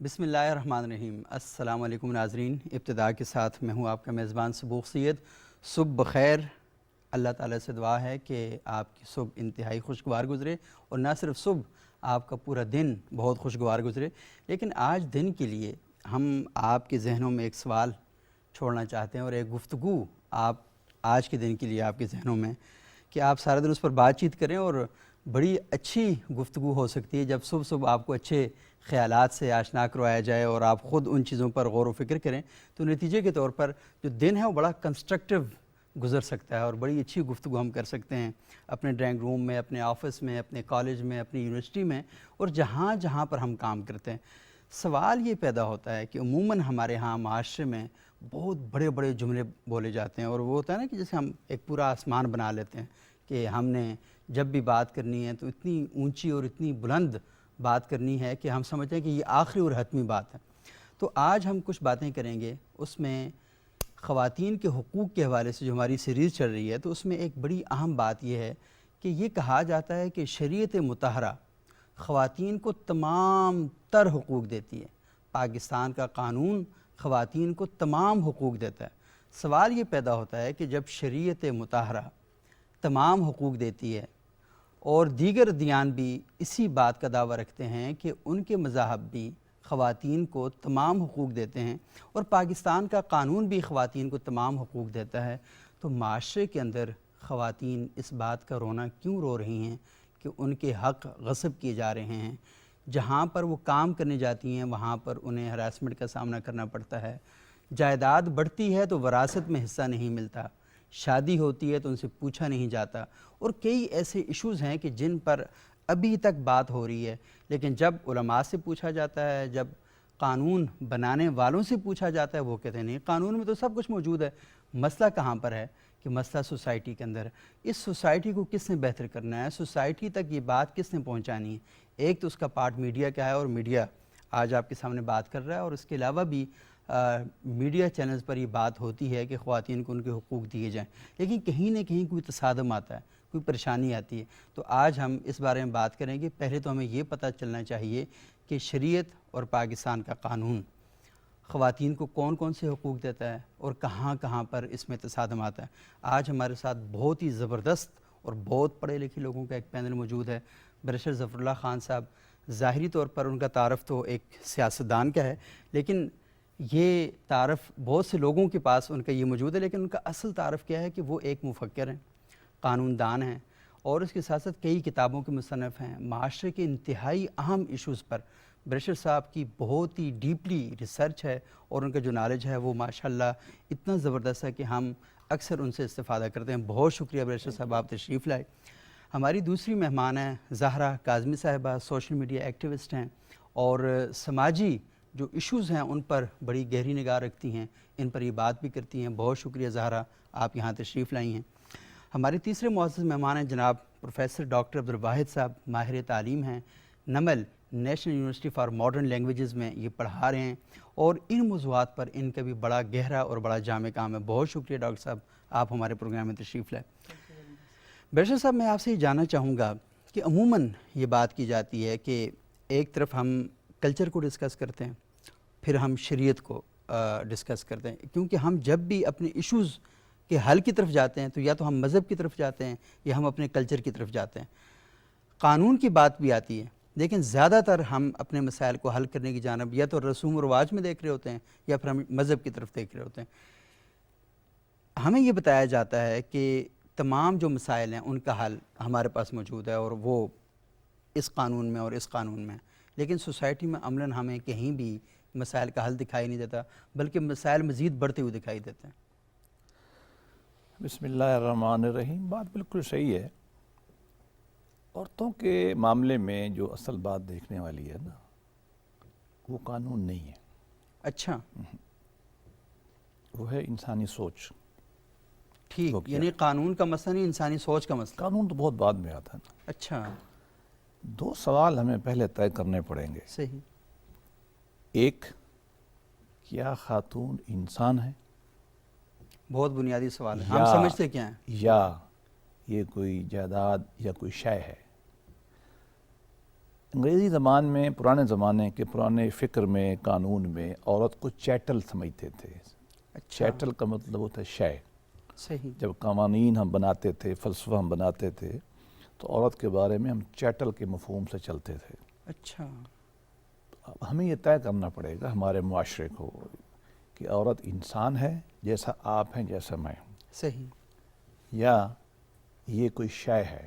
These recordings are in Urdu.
بسم اللہ الرحمن الرحیم۔ السلام علیکم ناظرین، ابتدا کے ساتھ میں ہوں آپ کا میزبان صبوح سید۔ صبح بخیر۔ اللہ تعالیٰ سے دعا ہے کہ آپ کی صبح انتہائی خوشگوار گزرے، اور نہ صرف صبح، آپ کا پورا دن بہت خوشگوار گزرے۔ لیکن آج دن کے لیے ہم آپ کے ذہنوں میں ایک سوال چھوڑنا چاہتے ہیں، اور ایک گفتگو آج کے دن کے لیے آپ کے ذہنوں میں، کہ آپ سارا دن اس پر بات چیت کریں، اور بڑی اچھی گفتگو ہو سکتی ہے جب صبح صبح آپ کو اچھے خیالات سے آشنا کروایا جائے اور آپ خود ان چیزوں پر غور و فکر کریں، تو نتیجے کے طور پر جو دن ہے وہ بڑا کنسٹرکٹیو گزر سکتا ہے، اور بڑی اچھی گفتگو ہم کر سکتے ہیں اپنے ڈرائنگ روم میں، اپنے آفس میں، اپنے کالج میں، اپنی یونیورسٹی میں، اور جہاں جہاں پر ہم کام کرتے ہیں۔ سوال یہ پیدا ہوتا ہے کہ عموماً ہمارے ہاں معاشرے میں بہت بڑے بڑے جملے بولے جاتے ہیں، اور وہ ہوتا ہے نا کہ جیسے ہم ایک پورا آسمان بنا لیتے ہیں کہ ہم نے جب بھی بات کرنی ہے تو اتنی اونچی اور اتنی بلند بات کرنی ہے کہ ہم سمجھتے ہیں کہ یہ آخری اور حتمی بات ہے۔ تو آج ہم کچھ باتیں کریں گے، اس میں خواتین کے حقوق کے حوالے سے جو ہماری سیریز چل رہی ہے، تو اس میں ایک بڑی اہم بات یہ ہے کہ یہ کہا جاتا ہے کہ شریعت مطہرہ خواتین کو تمام تر حقوق دیتی ہے۔ پاکستان کا قانون خواتین کو تمام حقوق دیتا ہے۔ سوال یہ پیدا ہوتا ہے کہ جب شریعت مطہرہ تمام حقوق دیتی ہے، اور دیگر ادیان بھی اسی بات کا دعویٰ رکھتے ہیں کہ ان کے مذاہب بھی خواتین کو تمام حقوق دیتے ہیں، اور پاکستان کا قانون بھی خواتین کو تمام حقوق دیتا ہے، تو معاشرے کے اندر خواتین اس بات کا رونا کیوں رو رہی ہیں کہ ان کے حق غصب کیے جا رہے ہیں؟ جہاں پر وہ کام کرنے جاتی ہیں وہاں پر انہیں ہراسمنٹ کا سامنا کرنا پڑتا ہے، جائیداد بڑھتی ہے تو وراثت میں حصہ نہیں ملتا، شادی ہوتی ہے تو ان سے پوچھا نہیں جاتا، اور کئی ایسے ایشوز ہیں کہ جن پر ابھی تک بات ہو رہی ہے، لیکن جب علماء سے پوچھا جاتا ہے، جب قانون بنانے والوں سے پوچھا جاتا ہے، وہ کہتے ہیں نہیں، قانون میں تو سب کچھ موجود ہے۔ مسئلہ کہاں پر ہے؟ کہ مسئلہ سوسائٹی کے اندر ہے۔ اس سوسائٹی کو کس نے بہتر کرنا ہے؟ سوسائٹی تک یہ بات کس نے پہنچانی ہے؟ ایک تو اس کا پارٹ میڈیا کا ہے، اور میڈیا آج آپ کے سامنے بات کر رہا ہے، اور اس کے علاوہ بھی میڈیا چینلز پر یہ بات ہوتی ہے کہ خواتین کو ان کے حقوق دیے جائیں، لیکن کہیں نہ کہیں کوئی تصادم آتا ہے، کوئی پریشانی آتی ہے۔ تو آج ہم اس بارے میں بات کریں گے۔ پہلے تو ہمیں یہ پتہ چلنا چاہیے کہ شریعت اور پاکستان کا قانون خواتین کو کون کون سے حقوق دیتا ہے، اور کہاں کہاں پر اس میں تصادم آتا ہے۔ آج ہمارے ساتھ بہت ہی زبردست اور بہت پڑھے لکھے لوگوں کا ایک پینل موجود ہے۔ بیرسٹر ظفر اللہ خان صاحب، ظاہری طور پر ان کا تعارف تو ایک سیاستدان کا ہے، لیکن یہ تعارف بہت سے لوگوں کے پاس ان کا یہ موجود ہے، لیکن ان کا اصل تعارف کیا ہے کہ وہ ایک مفکر ہیں، قانون دان ہیں، اور اس کے ساتھ ساتھ کئی کتابوں کے مصنف ہیں۔ معاشرے کے انتہائی اہم ایشوز پر بیرسٹر صاحب کی بہت ہی ڈیپلی ریسرچ ہے، اور ان کا جو نالج ہے وہ ماشاءاللہ اتنا زبردست ہے کہ ہم اکثر ان سے استفادہ کرتے ہیں۔ بہت شکریہ بیرسٹر صاحب، آپ تشریف لائے۔ ہماری دوسری مہمان ہیں زہرا کاظمی صاحبہ، سوشل میڈیا ایکٹیوسٹ ہیں، اور سماجی جو ایشوز ہیں ان پر بڑی گہری نگاہ رکھتی ہیں، ان پر یہ بات بھی کرتی ہیں۔ بہت شکریہ زہرا، آپ یہاں تشریف لائی ہیں۔ ہمارے تیسرے معزز مہمان ہیں جناب پروفیسر ڈاکٹر عبدالواحد صاحب، ماہر تعلیم ہیں، NUML national university for modern languages میں یہ پڑھا رہے ہیں، اور ان موضوعات پر ان کا بھی بڑا گہرا اور بڑا جامع کام ہے۔ بہت شکریہ ڈاکٹر صاحب، آپ ہمارے پروگرام میں تشریف لائے۔ بیرسٹر صاحب، میں آپ سے یہ جاننا چاہوں گا کہ عموماً یہ بات کی جاتی ہے کہ ایک طرف ہم کلچر کو ڈسکس کرتے ہیں، پھر ہم شریعت کو ڈسکس کرتے ہیں، کیونکہ ہم جب بھی اپنے ایشوز کے حل کی طرف جاتے ہیں تو یا تو ہم مذہب کی طرف جاتے ہیں یا ہم اپنے کلچر کی طرف جاتے ہیں۔ قانون کی بات بھی آتی ہے، لیکن زیادہ تر ہم اپنے مسائل کو حل کرنے کی جانب یا تو رسوم و رواج میں دیکھ رہے ہوتے ہیں، یا پھر ہم مذہب کی طرف دیکھ رہے ہوتے ہیں۔ ہمیں یہ بتایا جاتا ہے کہ تمام جو مسائل ہیں ان کا حل ہمارے پاس موجود ہے، اور وہ اس قانون میں اور اس قانون میں، لیکن سوسائٹی میں عملاً ہمیں کہیں بھی مسائل کا حل دکھائی نہیں دیتا، بلکہ مسائل مزید بڑھتے ہوئے دکھائی دیتے ہیں۔ بسم اللہ الرحمن الرحیم۔ بات بالکل صحیح ہے۔ عورتوں کے معاملے میں جو اصل بات دیکھنے والی ہے نا، وہ قانون نہیں ہے، اچھا، وہ ہے انسانی سوچ۔ ٹھیک، وہ کیا یعنی قانون کا مسئلہ نہیں، انسانی سوچ کا مسئلہ۔ قانون تو بہت بعد میں آتا ہے نا۔ اچھا، دو سوال ہمیں پہلے طے کرنے پڑیں گے۔ صحیح۔ ایک، کیا خاتون انسان ہے، بہت بنیادی سوال ہے، ہم یا سمجھتے کیا ہیں؟ یا یہ کوئی جائیداد یا کوئی شے ہے؟ انگریزی زبان میں پرانے زمانے کے پرانے فکر میں قانون میں عورت کو چیٹل سمجھتے تھے. چیٹل کا مطلب ہوتا ہے شے. صحیح. جب قوانین ہم بناتے تھے، فلسفہ ہم بناتے تھے، تو عورت کے بارے میں ہم چیٹل کے مفہوم سے چلتے تھے. اچھا. اب ہمیں یہ طے کرنا پڑے گا ہمارے معاشرے کو کہ عورت انسان ہے جیسا آپ ہیں، جیسا میں ہوں، صحیح. یا یہ کوئی شے ہے.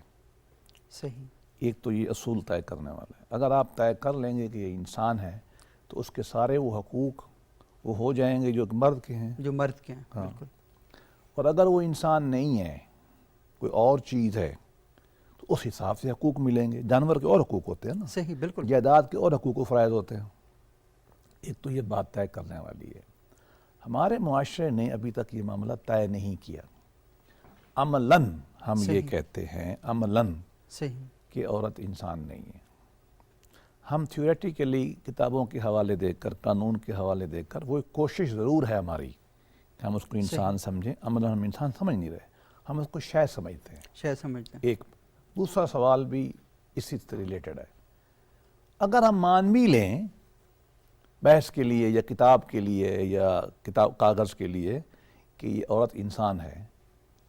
صحیح. ایک تو یہ اصول طے کرنے والا ہے. اگر آپ طے کر لیں گے کہ یہ انسان ہے تو اس کے سارے وہ حقوق وہ ہو جائیں گے جو کہ مرد کے ہیں. جو مرد کے ہیں. ہاں. بالکل. اور اگر وہ انسان نہیں ہے، کوئی اور چیز ہے، تو اس حساب سے حقوق ملیں گے. جانور کے اور حقوق ہوتے ہیں نا، صحیح. بالکل. جائیداد کے اور حقوق و فرائض ہوتے ہیں. ایک تو یہ بات طے کرنے والی ہے. ہمارے معاشرے نے ابھی تک یہ معاملہ طے نہیں کیا. عملاً ہم یہ صحیح. کہتے ہیں عملاً صحیح. کہ عورت انسان نہیں ہے. ہم تھیوریٹیکلی کتابوں کے حوالے دے کر، قانون کے حوالے دے کر، وہ ایک کوشش ضرور ہے ہماری کہ ہم اس کو انسان سمجھیں. عملاً ہم انسان سمجھ نہیں رہے، ہم اس کو شے سمجھتے ہیں. شے سمجھتے ہیں. ایک دوسرا سوال بھی اسی سے ریلیٹڈ ہے. اگر ہم مان بھی لیں بحث کے لیے یا کتاب کے لیے یا کتاب کاغذ کے لیے کہ یہ عورت انسان ہے،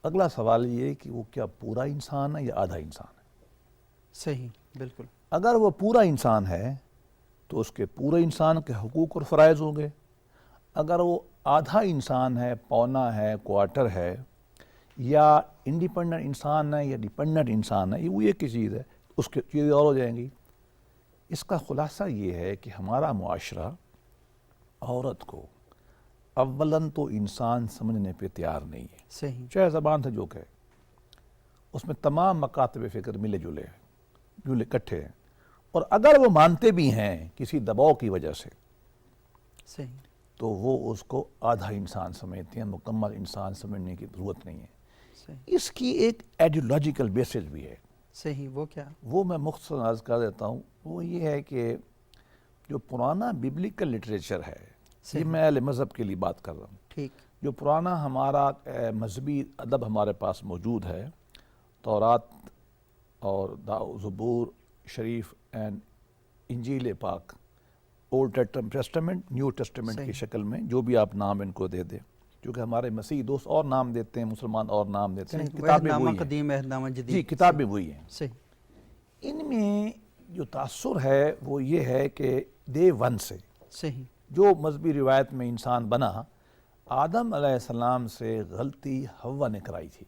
اگلا سوال یہ ہے کہ وہ کیا پورا انسان ہے یا آدھا انسان ہے؟ صحیح. بالکل. اگر وہ پورا انسان ہے تو اس کے پورے انسان کے حقوق اور فرائض ہوں گے. اگر وہ آدھا انسان ہے، پونا ہے، کوارٹر ہے، یا انڈیپینڈنٹ انسان ہے یا ڈیپینڈنٹ انسان ہے، یہ وہ ایک ہی چیز ہے، اس کی چیزیں اور ہو جائیں گی. اس کا خلاصہ یہ ہے کہ ہمارا معاشرہ عورت کو اولاً تو انسان سمجھنے پہ تیار نہیں ہے. صحیح. چاہے زبان سے جو کہے، اس میں تمام مکاتب فکر ملے جلے ہیں، جو اکٹھے ہیں. اور اگر وہ مانتے بھی ہیں کسی دباؤ کی وجہ سے، صحیح. تو وہ اس کو آدھا انسان سمجھتے ہیں. مکمل انسان سمجھنے کی ضرورت نہیں ہے. صحیح. اس کی ایک ایڈیولوجیکل بیسس بھی ہے. صحیح. وہ کیا؟ وہ میں مختصر عرض کر دیتا ہوں. وہ یہ ہے کہ جو پرانا بیبلیکل لٹریچر ہے، یہ میں اہل مذہب کے لیے بات کر رہا ہوں. ٹھیک. جو پرانا ہمارا مذہبی ادب ہمارے پاس موجود ہے، تورات اور زبور شریف اینڈ انجیل پاک، اولڈ ٹیسٹمنٹ، نیو ٹیسٹمنٹ کی شکل میں، جو بھی آپ نام ان کو دے دیں، کیونکہ ہمارے مسیح دوست اور نام دیتے ہیں، مسلمان اور نام دیتے ہیں، کتابیں وہی ہیں. قدیم عہدنامہ جدید. جی، کتابیں وہی ہیں. صحیح. ان میں جو تاثر ہے وہ یہ ہے کہ دے ون سے صحیح. جو مذہبی روایت میں انسان بنا، آدم علیہ السلام سے غلطی حوا نے کرائی تھی.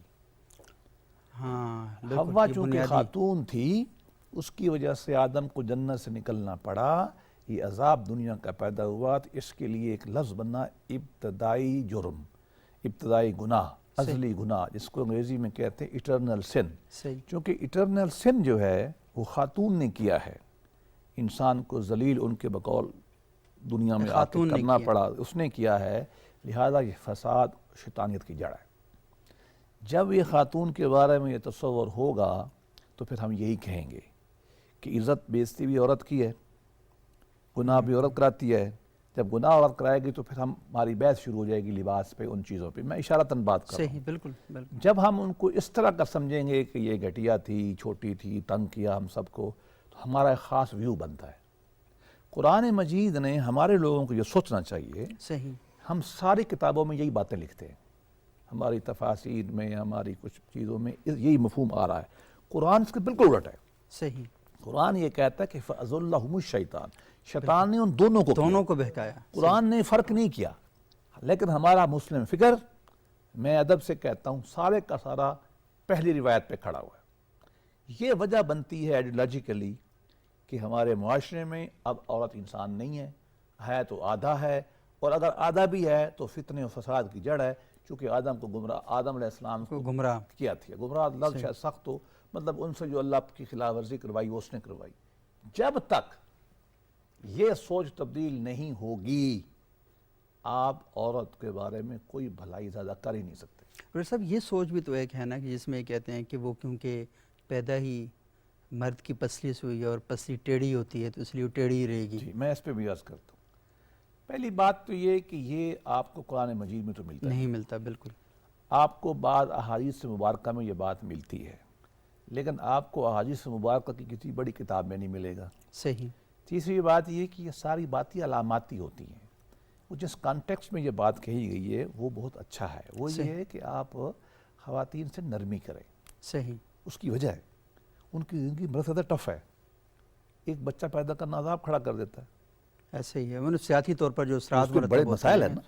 ہاں. حوا چونکہ خاتون تھی، اس کی وجہ سے آدم کو جنت سے نکلنا پڑا. یہ عذاب دنیا کا پیدا ہوا، تو اس کے لیے ایک لفظ بنا ابتدائی جرم، ابتدائی گناہ، ازلی گناہ، جس کو انگریزی میں کہتے ہیں ایٹرنل سن. صحیح. چونکہ ایٹرنل سن جو ہے وہ خاتون نے کیا ہے. انسان کو ذلیل ان کے بقول دنیا میں آ کے کرنا پڑا، اس نے کیا ہے. لہذا یہ فساد شیطانیت کی جڑ ہے. جب یہ خاتون کے بارے میں یہ تصور ہوگا تو پھر ہم یہی کہیں گے کہ عزت بے عزتی بھی عورت کی ہے، گناہ بھی عورت کراتی ہے. جب گناہ عورت کرائے گی تو پھر ہماری بحث شروع ہو جائے گی لباس پہ، ان چیزوں پہ. میں اشارتاً بات کر رہا ہوں. صحیح. بالکل. بالکل. جب ہم ان کو اس طرح کا سمجھیں گے کہ یہ گھٹیا تھی، چھوٹی تھی، تنگ کیا ہم سب کو، تو ہمارا ایک خاص ویو بنتا ہے. قرآن مجید نے ہمارے لوگوں کو یہ سوچنا چاہیے. صحیح. ہم ساری کتابوں میں یہی باتیں لکھتے ہیں، ہماری تفاسیر میں، ہماری کچھ چیزوں میں یہی مفہوم آ رہا ہے. قرآن اس کے بالکل الٹ ہے. صحیح. قرآن یہ کہتا ہے کہ فَأَزَلَّهُمُ الشَّيْطَانُ، شیطان نے ان دونوں کو بہکایا. قرآن نے فرق نہیں کیا. لیکن ہمارا مسلم فکر، میں ادب سے کہتا ہوں، سارے کا سارا پہلی روایت پہ کھڑا ہوا ہے. یہ وجہ بنتی ہے ایڈیولوجیکلی کہ ہمارے معاشرے میں اب عورت انسان نہیں ہے تو آدھا ہے، اور اگر آدھا بھی ہے تو فتنے و فساد کی جڑ ہے. چونکہ آدم علیہ السلام کو گمراہ کیا تھی. گمراہ لفظ شاید سخت ہو، مطلب ان سے جو اللہ کی خلاف ورزی کروائی وہ اس نے کروائی. جب تک یہ سوچ تبدیل نہیں ہوگی، آپ عورت کے بارے میں کوئی بھلائی زیادہ کر ہی نہیں سکتے. ڈاکٹر صاحب، یہ سوچ بھی تو ایک ہے نا کہ جس میں کہتے ہیں کہ وہ کیونکہ پیدا ہی مرد کی پسلی سے ہوئی ہے اور پسلی ٹیڑھی ہوتی ہے تو اس لیے وہ ٹیڑھی ہی رہے گی. جی، میں اس پہ بھی عرض کرتا ہوں. پہلی بات تو یہ کہ یہ آپ کو قرآن مجید میں تو ملتا نہیں ملتا. بالکل. آپ کو بعض احادیث مبارکہ میں یہ بات ملتی ہے. لیکن آپ کو احادیث مبارکہ کی کسی بڑی کتاب میں نہیں ملے گا. صحیح. تیسری بات یہ کہ یہ ساری باتیں علاماتی ہوتی ہیں. وہ جس کانٹیکسٹ میں یہ بات کہی گئی ہے وہ بہت اچھا ہے. وہ یہ ہے کہ آپ خواتین سے نرمی کریں. صحیح. اس کی وجہ ہے ان کی زندگی بہت زیادہ ٹف ہے. ایک بچہ پیدا کرنا عذاب کھڑا کر دیتا ہے. ایسے ہی ہے. نفسیاتی طور پر جو اثرات اس کے مرتب بڑے ہوتے مسائل ہیں نا،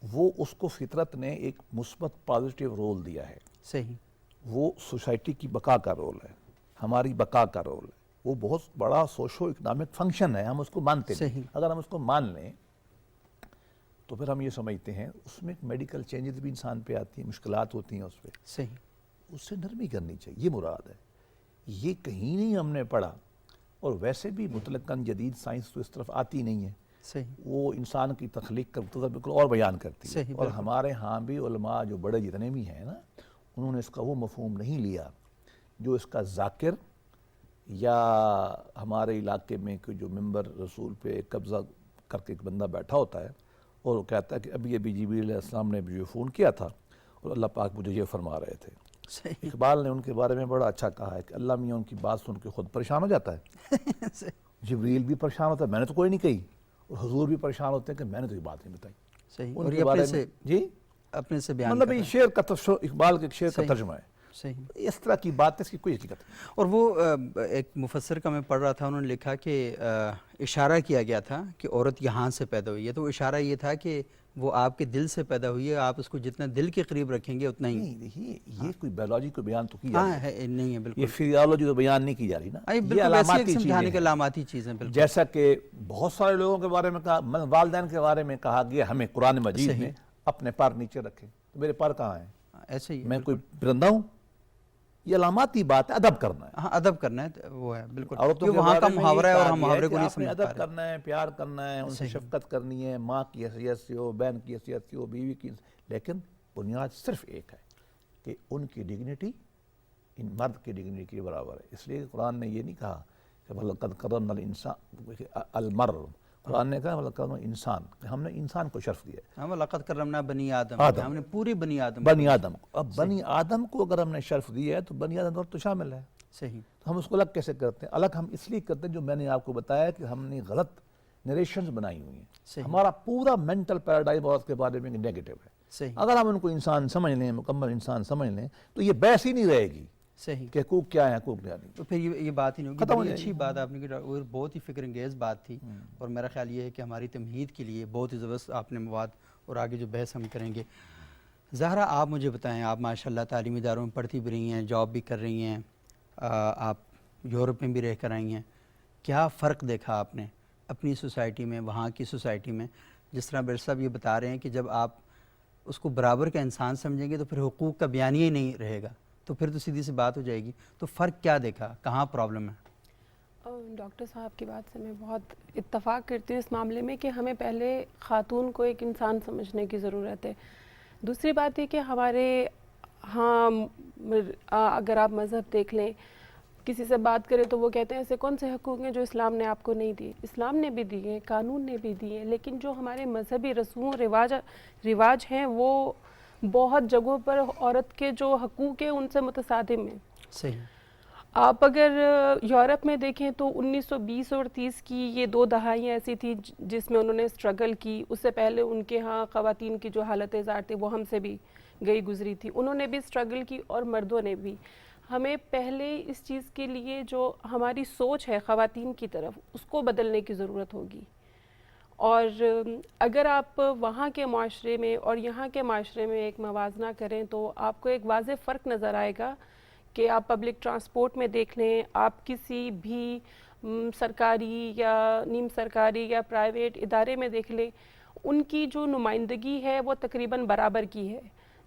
وہ اس کو فطرت نے ایک مثبت پازیٹیو رول دیا ہے. صحیح. وہ سوسائٹی کی بقا کا رول ہے، ہماری بقا کا رول ہے. وہ بہت بڑا سوشو اکنامک فنکشن ہے. ہم اس کو مانتے نہیں. اگر ہم اس کو مان لیں تو پھر ہم یہ سمجھتے ہیں اس میں میڈیکل چینجز بھی انسان پہ آتی ہیں، مشکلات ہوتی ہیں اس پہ. صحیح. اس سے نرمی کرنی چاہیے. یہ مراد ہے. یہ کہیں نہیں ہم نے پڑھا. اور ویسے بھی مطلقاً جدید سائنس تو اس طرف آتی نہیں ہے. صحیح. وہ انسان کی تخلیق کا بالکل اور بیان کرتی ہے. صحیح. اور ہمارے ہاں بھی علماء جو بڑے جتنے بھی ہیں نا، انہوں نے اس کا وہ مفہوم نہیں لیا جو اس کا ذاکر یا ہمارے علاقے میں کہ جو ممبر رسول پہ قبضہ کر کے ایک بندہ بیٹھا ہوتا ہے اور وہ کہتا ہے کہ ابھی جبریل علیہ السلام نے مجھے فون کیا تھا اور اللہ پاک مجھے یہ فرما رہے تھے. صحیح. اقبال نے ان کے بارے میں بڑا اچھا کہا ہے کہ اللہ میاں ان کی بات سن کے خود پریشان ہو جاتا ہے. جبریل بھی پریشان ہوتا ہے میں نے تو کوئی نہیں کہی، اور حضور بھی پریشان ہوتے ہیں کہ میں نے تو یہ بات نہیں بتائی. صحیح. ان اور کے یہ بارے اپنے میں سے جی اپنے سے بیان مطلب کر یہ رہا ہے. شعر کا اقبال کے ایک شعر کا صحیح. ترجمہ ہے. صحیح. اس طرح کی بات اس کی کوئی حقیقت نہیں. اور وہ ایک مفسر کا میں پڑھ رہا تھا، انہوں نے لکھا کہ اشارہ کیا گیا تھا کہ عورت یہاں سے پیدا ہوئی ہے، تو وہ اشارہ یہ تھا کہ وہ آپ کے دل سے پیدا ہوئی ہے. آپ اس کو جتنا دل کے قریب رکھیں گے اتنا ہی. نہیں دیکھیے یہ کوئی بایولوجی کو بیان تو کی جا رہی ہے. نہیں ہے بالکل. یہ فزیالوجی تو بیان نہیں کی جا رہی نا. یہ بالکل ویسے علاماتی ایک سمجھانے کے چیزیں ہیں. علاماتی چیزیں بالکل. جیسا کہ بہت سارے لوگوں کے بارے میں کہا، والدین کے بارے میں کہا گیا ہمیں قرآن مجید میں اپنے پر نیچے رکھے. تو میرے پر کہاں ہیں؟ ایسے ہی میں کوئی پرندہ ہوں؟ یہ علاماتی بات ہے. ادب کرنا ہے. ہاں ادب کرنا ہے وہ ہے بالکل. عورتوں کے وہاں کا بارے میں محاورہ ہے اور یہ ہم کہا محاورے گیا کو کہ نہیں آپ نے سمجھ پا ادب رہے. کرنا ہے، پیار کرنا ہے، ان سے شفقت کرنی ہے، ماں کی حیثیت سے ہو، بہن کی حیثیت سے ہو، بیوی کی. لیکن بنیاد صرف ایک ہے کہ ان کی ڈگنیٹی ان مرد کی ڈگنیٹی کے برابر ہے. اس لیے قرآن نے یہ نہیں کہا کہ وَلَقَدْ كَرَّمْنَا الْإِنسَانَ الْمَرْءَ. قرآن نے کہا وَلَقَدْ كَرَّمْنَا انسان، کہ ہم نے انسان کو شرف دیا ہے. ہم لقد کرمنا بنی آدم، ہم نے پوری بنی آدم کو. اب بنی آدم کو اگر ہم نے شرف دیا ہے تو بنی آدم تو شامل ہے. صحیح. تو ہم اس کو الگ کیسے کرتے ہیں؟ الگ ہم اس لیے کرتے ہیں جو میں نے آپ کو بتایا کہ ہم نے غلط نریشنز بنائی ہوئی ہیں. ہمارا پورا مینٹل پیراڈائم عورت کے بارے میں نیگیٹو ہے. صحیح. اگر ہم ان کو انسان سمجھ لیں، مکمل انسان سمجھ لیں، تو یہ بحث ہی نہیں رہے گی. صحیح. کہ حقوق کیا ہے، حقوق کیا نہیں. تو پھر یہ بات ہی نہیں ہوگی. ختم ہو بڑی جائے اچھی بات آپ نے کی اور بہت ہی فکر انگیز بات تھی. اور میرا خیال یہ ہے کہ ہماری تمہید کے لیے بہت ہی زبردست آپ نے مواد، اور آگے جو بحث ہم کریں گے. زہرا آپ مجھے بتائیں، آپ ماشاءاللہ تعلیمی اداروں میں پڑھتی بھی رہی ہیں، جاب بھی کر رہی ہیں، آپ یورپ میں بھی رہ کر آئی ہیں. کیا فرق دیکھا آپ نے اپنی سوسائٹی میں، وہاں کی سوسائٹی میں؟ جس طرح بیر صاحب یہ بتا رہے ہیں کہ جب آپ اس کو برابر کا انسان سمجھیں گے تو پھر حقوق کا بیانیہ ہی نہیں رہے گا، تو پھر تو سیدھی سی بات ہو جائے گی. تو فرق کیا دیکھا، کہاں پرابلم ہے؟ ڈاکٹر صاحب کی بات سے میں بہت اتفاق کرتی ہوں اس معاملے میں کہ ہمیں پہلے خاتون کو ایک انسان سمجھنے کی ضرورت ہے. دوسری بات یہ کہ ہمارے ہاں اگر آپ مذہب دیکھ لیں، کسی سے بات کریں تو وہ کہتے ہیں ایسے کون سے حقوق ہیں جو اسلام نے آپ کو نہیں دیے. اسلام نے بھی دیے، قانون نے بھی دیے، لیکن جو ہمارے مذہبی رسوم رواج ہیں وہ بہت جگہوں پر عورت کے جو حقوق ہیں ان سے متصادم ہیں. صحیح. آپ اگر یورپ میں دیکھیں تو 1920 اور 30 کی یہ 2 دہائیاں ایسی تھی جس میں انہوں نے اسٹرگل کی. اس سے پہلے ان کے ہاں خواتین کی جو حالت زار تھی وہ ہم سے بھی گئی گزری تھی. انہوں نے بھی اسٹرگل کی اور مردوں نے بھی. ہمیں پہلے اس چیز کے لیے جو ہماری سوچ ہے خواتین کی طرف اس کو بدلنے کی ضرورت ہوگی. اور اگر آپ وہاں کے معاشرے میں اور یہاں کے معاشرے میں ایک موازنہ کریں تو آپ کو ایک واضح فرق نظر آئے گا کہ آپ پبلک ٹرانسپورٹ میں دیکھ لیں، آپ کسی بھی سرکاری یا نیم سرکاری یا پرائیویٹ ادارے میں دیکھ لیں، ان کی جو نمائندگی ہے وہ تقریباً برابر کی ہے.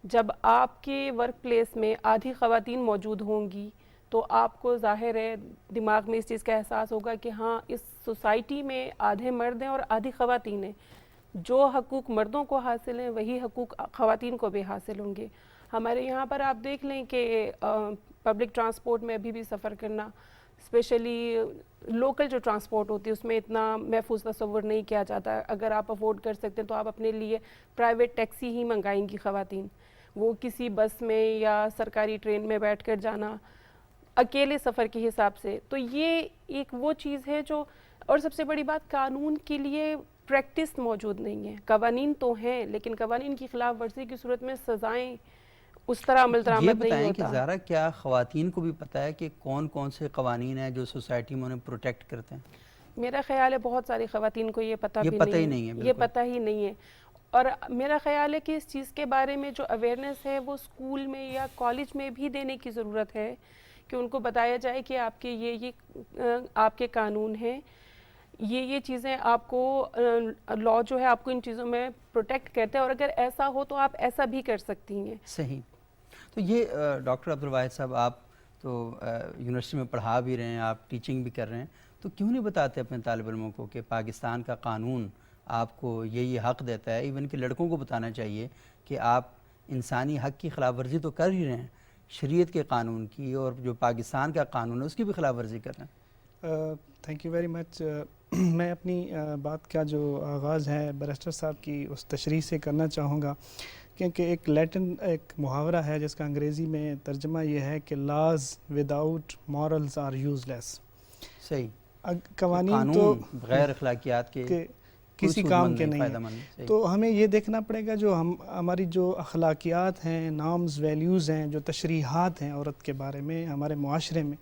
جب آپ کے ورک پلیس میں آدھی خواتین موجود ہوں گی تو آپ کو ظاہر ہے دماغ میں اس چیز کا احساس ہوگا کہ ہاں اس سوسائٹی میں آدھے مرد ہیں اور آدھی خواتین ہیں. جو حقوق مردوں کو حاصل ہیں وہی حقوق خواتین کو بھی حاصل ہوں گے. ہمارے یہاں پر آپ دیکھ لیں کہ پبلک ٹرانسپورٹ میں ابھی بھی سفر کرنا، اسپیشلی لوکل جو ٹرانسپورٹ ہوتی ہے اس میں اتنا محفوظ تصور نہیں کیا جاتا. اگر آپ افورڈ کر سکتے ہیں تو آپ اپنے لیے پرائیویٹ ٹیکسی ہی منگائیں گی خواتین. وہ کسی بس میں یا سرکاری ٹرین میں بیٹھ کر جانا اکیلے سفر کے حساب سے. تو یہ ایک وہ چیز ہے جو, اور سب سے بڑی بات, قانون کے لیے پریکٹس موجود نہیں ہے. قوانین تو ہیں لیکن قوانین کی خلاف ورزی کی صورت میں سزائیں اس طرح عمل درآمد نہیں ہوتا. یہ بتائیں کہ زارا کیا خواتین کو بھی پتہ ہے کہ کون کون سے قوانین ہیں جو سوسائٹی میں انہیں پروٹیکٹ کرتے ہیں؟ میرا خیال ہے بہت ساری خواتین کو یہ پتہ بھی نہیں ہے, یہ پتہ ہی نہیں ہے. اور میرا خیال ہے کہ اس چیز کے بارے میں جو اویئرنیس ہے وہ اسکول میں یا کالج میں بھی دینے کی ضرورت ہے, کہ ان کو بتایا جائے کہ آپ کے یہ آپ کے قانون ہیں, یہ چیزیں آپ کو, لا جو ہے آپ کو ان چیزوں میں پروٹیکٹ کرتے ہیں, اور اگر ایسا ہو تو آپ ایسا بھی کر سکتی ہیں. صحیح. تو یہ ڈاکٹر عبدالواحد صاحب, آپ تو یونیورسٹی میں پڑھا بھی رہے ہیں, آپ ٹیچنگ بھی کر رہے ہیں, تو کیوں نہیں بتاتے اپنے طالب علموں کو کہ پاکستان کا قانون آپ کو یہ حق دیتا ہے؟ ایون کہ لڑکوں کو بتانا چاہیے کہ آپ انسانی حق کی خلاف ورزی تو کر ہی رہے ہیں, شریعت کے قانون کی, اور جو پاکستان کا قانون ہے اس کی بھی خلاف ورزی کر رہے ہیں. Thank you very much. میں اپنی بات کا جو آغاز ہے بیرسٹر صاحب کی اس تشریح سے کرنا چاہوں گا, کیونکہ ایک لیٹن ایک محاورہ ہے جس کا انگریزی میں ترجمہ یہ ہے کہ laws without morals are useless. صحیح. قوانین تو غیر اخلاقیات کے کسی کام کے نہیں ہیں. تو ہمیں یہ دیکھنا پڑے گا جو ہماری جو اخلاقیات ہیں, نارمز, ویلیوز ہیں, جو تشریحات ہیں عورت کے بارے میں ہمارے معاشرے میں,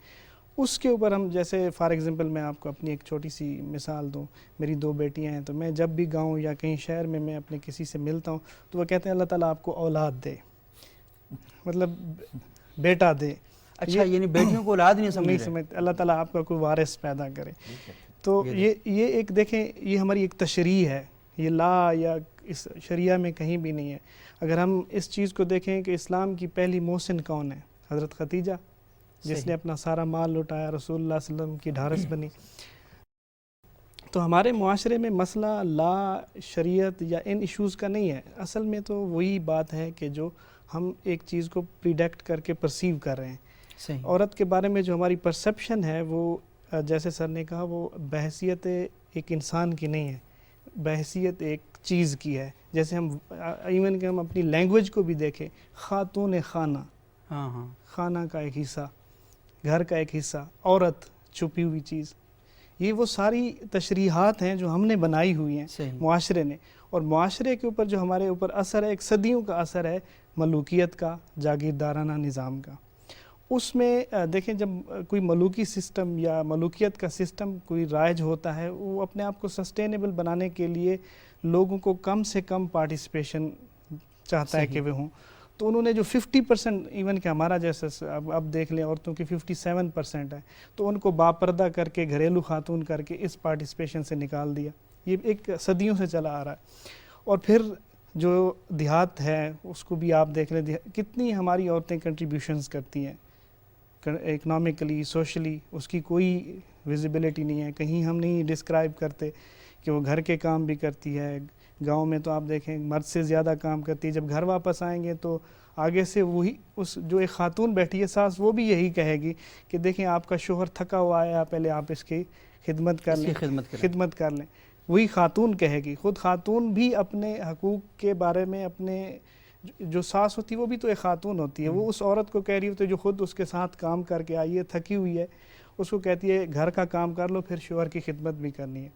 اس کے اوپر ہم, جیسے فار ایگزامپل میں آپ کو اپنی ایک چھوٹی سی مثال دوں. میری 2 بیٹیاں ہیں, تو میں جب بھی گاؤں یا کہیں شہر میں اپنے کسی سے ملتا ہوں تو وہ کہتے ہیں اللہ تعالیٰ آپ کو اولاد دے, مطلب بیٹا دے. اچھا, یعنی بیٹیوں کو اولاد نہیں سمجھتے, اللہ تعالیٰ آپ کا کوئی وارث پیدا کرے. تو یہ ایک دیکھیں, یہ ہماری ایک تشریح ہے, یہ لا یا اس شریعہ میں کہیں بھی نہیں ہے. اگر ہم اس چیز کو دیکھیں کہ اسلام کی پہلی محسن کون ہے, حضرت خدیجہ, جس نے اپنا سارا مال لوٹایا, رسول اللہ صلی اللہ علیہ وسلم کی ڈھارس بنی. تو ہمارے معاشرے میں مسئلہ لا, شریعت یا ان ایشوز کا نہیں ہے. اصل میں تو وہی بات ہے کہ جو ہم ایک چیز کو پریڈکٹ کر کے پرسیو کر رہے ہیں. عورت کے بارے میں جو ہماری پرسیپشن ہے وہ, جیسے سر نے کہا, وہ بحیثیت ایک انسان کی نہیں ہے, بحیثیت ایک چیز کی ہے. جیسے ہم ایون کہ ہم اپنی لینگویج کو بھی دیکھیں, خاتون خانہ, خانہ کا ایک حصہ, گھر کا ایک حصہ, عورت چھپی ہوئی چیز, یہ وہ ساری تشریحات ہیں جو ہم نے بنائی ہوئی ہیں معاشرے نے. اور معاشرے کے اوپر جو ہمارے اوپر اثر ہے, ایک صدیوں کا اثر ہے ملوکیت کا, جاگیردارانہ نظام کا. اس میں دیکھیں جب کوئی ملوکی سسٹم یا ملوکیت کا سسٹم کوئی رائج ہوتا ہے, وہ اپنے آپ کو سسٹینیبل بنانے کے لیے لوگوں کو کم سے کم پارٹیسپیشن چاہتا ہے کہ وہ ہوں. تو انہوں نے جو 50%, ایون کہ ہمارا جیسا اب دیکھ لیں عورتوں کی 57% ہے, تو ان کو باپردہ کر کے, گھریلو خاتون کر کے اس پارٹیسپیشن سے نکال دیا. یہ ایک صدیوں سے چلا آ رہا ہے. اور پھر جو دیہات ہے اس کو بھی آپ دیکھ لیں, کتنی ہماری عورتیں کنٹریبیوشنز کرتی ہیں اکنامکلی, سوشلی, اس کی کوئی ویزیبلٹی نہیں ہے. کہیں ہم نہیں ڈسکرائب کرتے کہ وہ گھر کے کام بھی کرتی ہے. گاؤں میں تو آپ دیکھیں مرد سے زیادہ کام کرتی ہے. جب گھر واپس آئیں گے تو آگے سے وہی اس جو ایک خاتون بیٹھی ہے ساس, وہ بھی یہی کہے گی کہ دیکھیں آپ کا شوہر تھکا ہوا ہے, پہلے آپ اس کی خدمت کر لیں, خدمت کر لیں. وہی خاتون کہے گی. خود خاتون بھی اپنے حقوق کے بارے میں, اپنے جو ساس ہوتی ہے وہ بھی تو ایک خاتون ہوتی ہے, وہ اس عورت کو کہہ رہی ہوتی ہے جو خود اس کے ساتھ کام کر کے آئی ہے, تھکی ہوئی ہے, اس کو کہتی ہے گھر کا کام کر لو, پھر شوہر کی خدمت بھی کرنی ہے.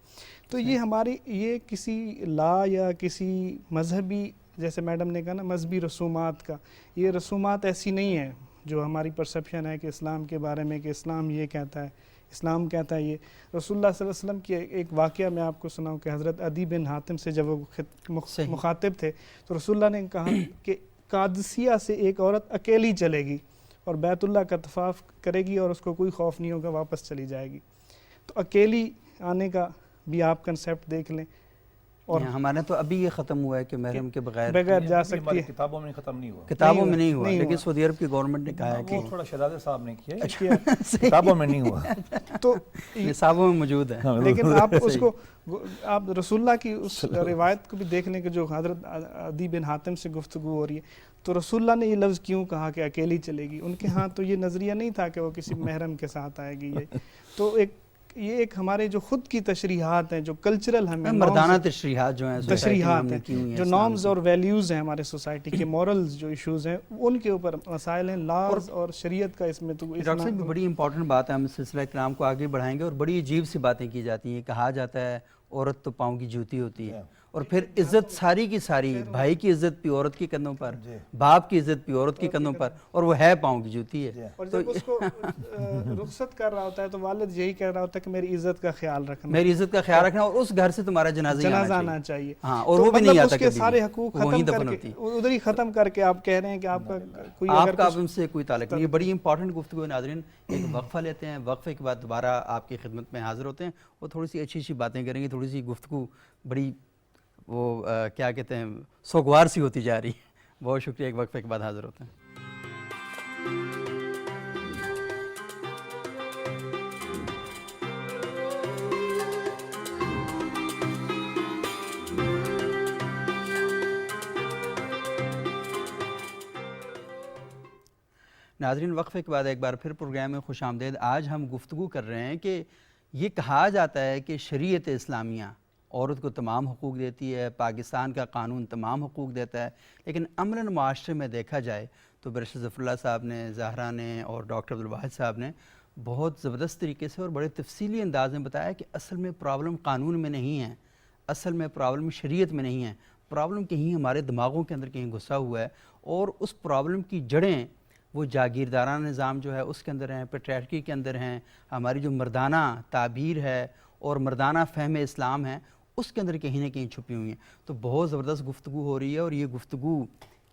تو یہ ہماری, یہ کسی لا یا کسی مذہبی, جیسے میڈم نے کہا نا, مذہبی رسومات کا, یہ رسومات ایسی نہیں ہیں جو ہماری پرسیپشن ہے کہ اسلام کے بارے میں کہ اسلام یہ کہتا ہے, اسلام کہتا ہے یہ. رسول اللہ صلی اللہ علیہ وسلم کی ایک واقعہ میں آپ کو سناؤں کہ حضرت عدی بن حاتم سے جب وہ مخاطب تھے تو رسول اللہ نے کہا کہ قادسیہ سے ایک عورت اکیلی چلے گی اور بیت اللہ کا طواف کرے گی اور اس کو کوئی خوف نہیں ہوگا, واپس چلی جائے گی. تو اکیلی آنے کا بھی آپ کنسیپٹ دیکھ لیں. اور ہمارے تو ابھی یہ ختم ہوا ہے کہ محرم کے بغیر جا سکتی ہے. کتابوں میں ختم نہیں ہوا, کتابوں میں نہیں ہوا, لیکن سعودی عرب کی گورنمنٹ نے کہا ہے کہ تھوڑا شہزادہ صاحب نے کیا, کتابوں میں نہیں ہوا, تو نصابوں میں موجود ہے. لیکن آپ اس کو, آپ رسول اللہ کی اس روایت کو بھی دیکھ لیں کہ جو حضرت عدی بن حاتم سے گفتگو ہو رہی ہے, تو رسول اللہ نے یہ لفظ کیوں کہا کہ اکیلی چلے گی. ان کے ہاں تو یہ نظریہ نہیں تھا کہ وہ کسی محرم کے ساتھ آئے گی. یہ تو ایک یہ ایک ہمارے جو خود کی تشریحات ہیں، جو کلچرل ہمیں مردانہ تشریحات جو ہیں تشریحات ہیں، جو نارمز اور ویلیوز ہیں ہمارے سوسائٹی کے، مورلز جو ایشوز ہیں ان کے اوپر مسائل ہیں، لاز اور شریعت کا اس میں تو ڈاکٹر صاحب بڑی امپورٹنٹ بات ہے، ہم سلسلہ کلام کو آگے بڑھائیں گے، اور بڑی عجیب سی باتیں کی جاتی ہیں. کہا جاتا ہے عورت تو پاؤں کی جوتی ہوتی ہے، اور پھر عزت ساری کی ساری، بھائی کی عزت بھی عورت کے کندھوں پر، باپ کی عزت بھی عورت کے کندھوں پر، اور وہ ہے پاؤں کی جوتی ہے. اور جب اس کو رخصت کر رہا ہوتا ہے تو والد یہی کہہ رہا ہوتا ہے کہ میری عزت کا خیال رکھنا، میری عزت کا خیال رکھنا، اور اس گھر سے تمہارا جنازہ آنا چاہیے. ہاں، اور وہ بھی نہیں آتا اس کے سارے حقوق ختم کر کے ادھر ہی ختم کر کے آپ کہہ رہے ہیں کہ آپ کا کوئی آپ کا ان سے کوئی تعلق نہیں. یہ بڑی امپورٹنٹ گفتگو ہے. ناظرین ایک وقفہ لیتے ہیں، وقفے کے بعد دوبارہ آپ کی خدمت میں حاضر ہوتے ہیں، اور تھوڑی سی اچھی اچھی باتیں کریں گے. تھوڑی سی گفتگو بڑی وہ کیا کہتے ہیں سوگوار سی ہوتی جا رہی ہے. بہت شکریہ. ایک وقفے کے بعد حاضر ہوتے ہیں. ناظرین وقفے کے بعد ایک بار پھر پروگرام میں خوش آمدید. آج ہم گفتگو کر رہے ہیں کہ یہ کہا جاتا ہے کہ شریعت اسلامیہ عورت کو تمام حقوق دیتی ہے، پاکستان کا قانون تمام حقوق دیتا ہے، لیکن عملاً معاشرے میں دیکھا جائے تو برشر ظفر اللہ صاحب نے، زہرا نے اور ڈاکٹر عبدالواحد صاحب نے بہت زبردست طریقے سے اور بڑے تفصیلی انداز میں بتایا کہ اصل میں پرابلم قانون میں نہیں ہے، اصل میں پرابلم شریعت میں نہیں ہے، پرابلم کہیں ہمارے دماغوں کے اندر کہیں گھسا ہوا ہے، اور اس پرابلم کی جڑیں وہ جاگیردارانہ نظام جو ہے اس کے اندر ہیں، پیٹریارکی کے اندر ہیں، ہماری جو مردانہ تعبیر ہے اور مردانہ فہم اسلام ہے اس کے اندر کہیں نہ کہیں چھپی ہوئی ہیں. تو بہت زبردست گفتگو ہو رہی ہے، اور یہ گفتگو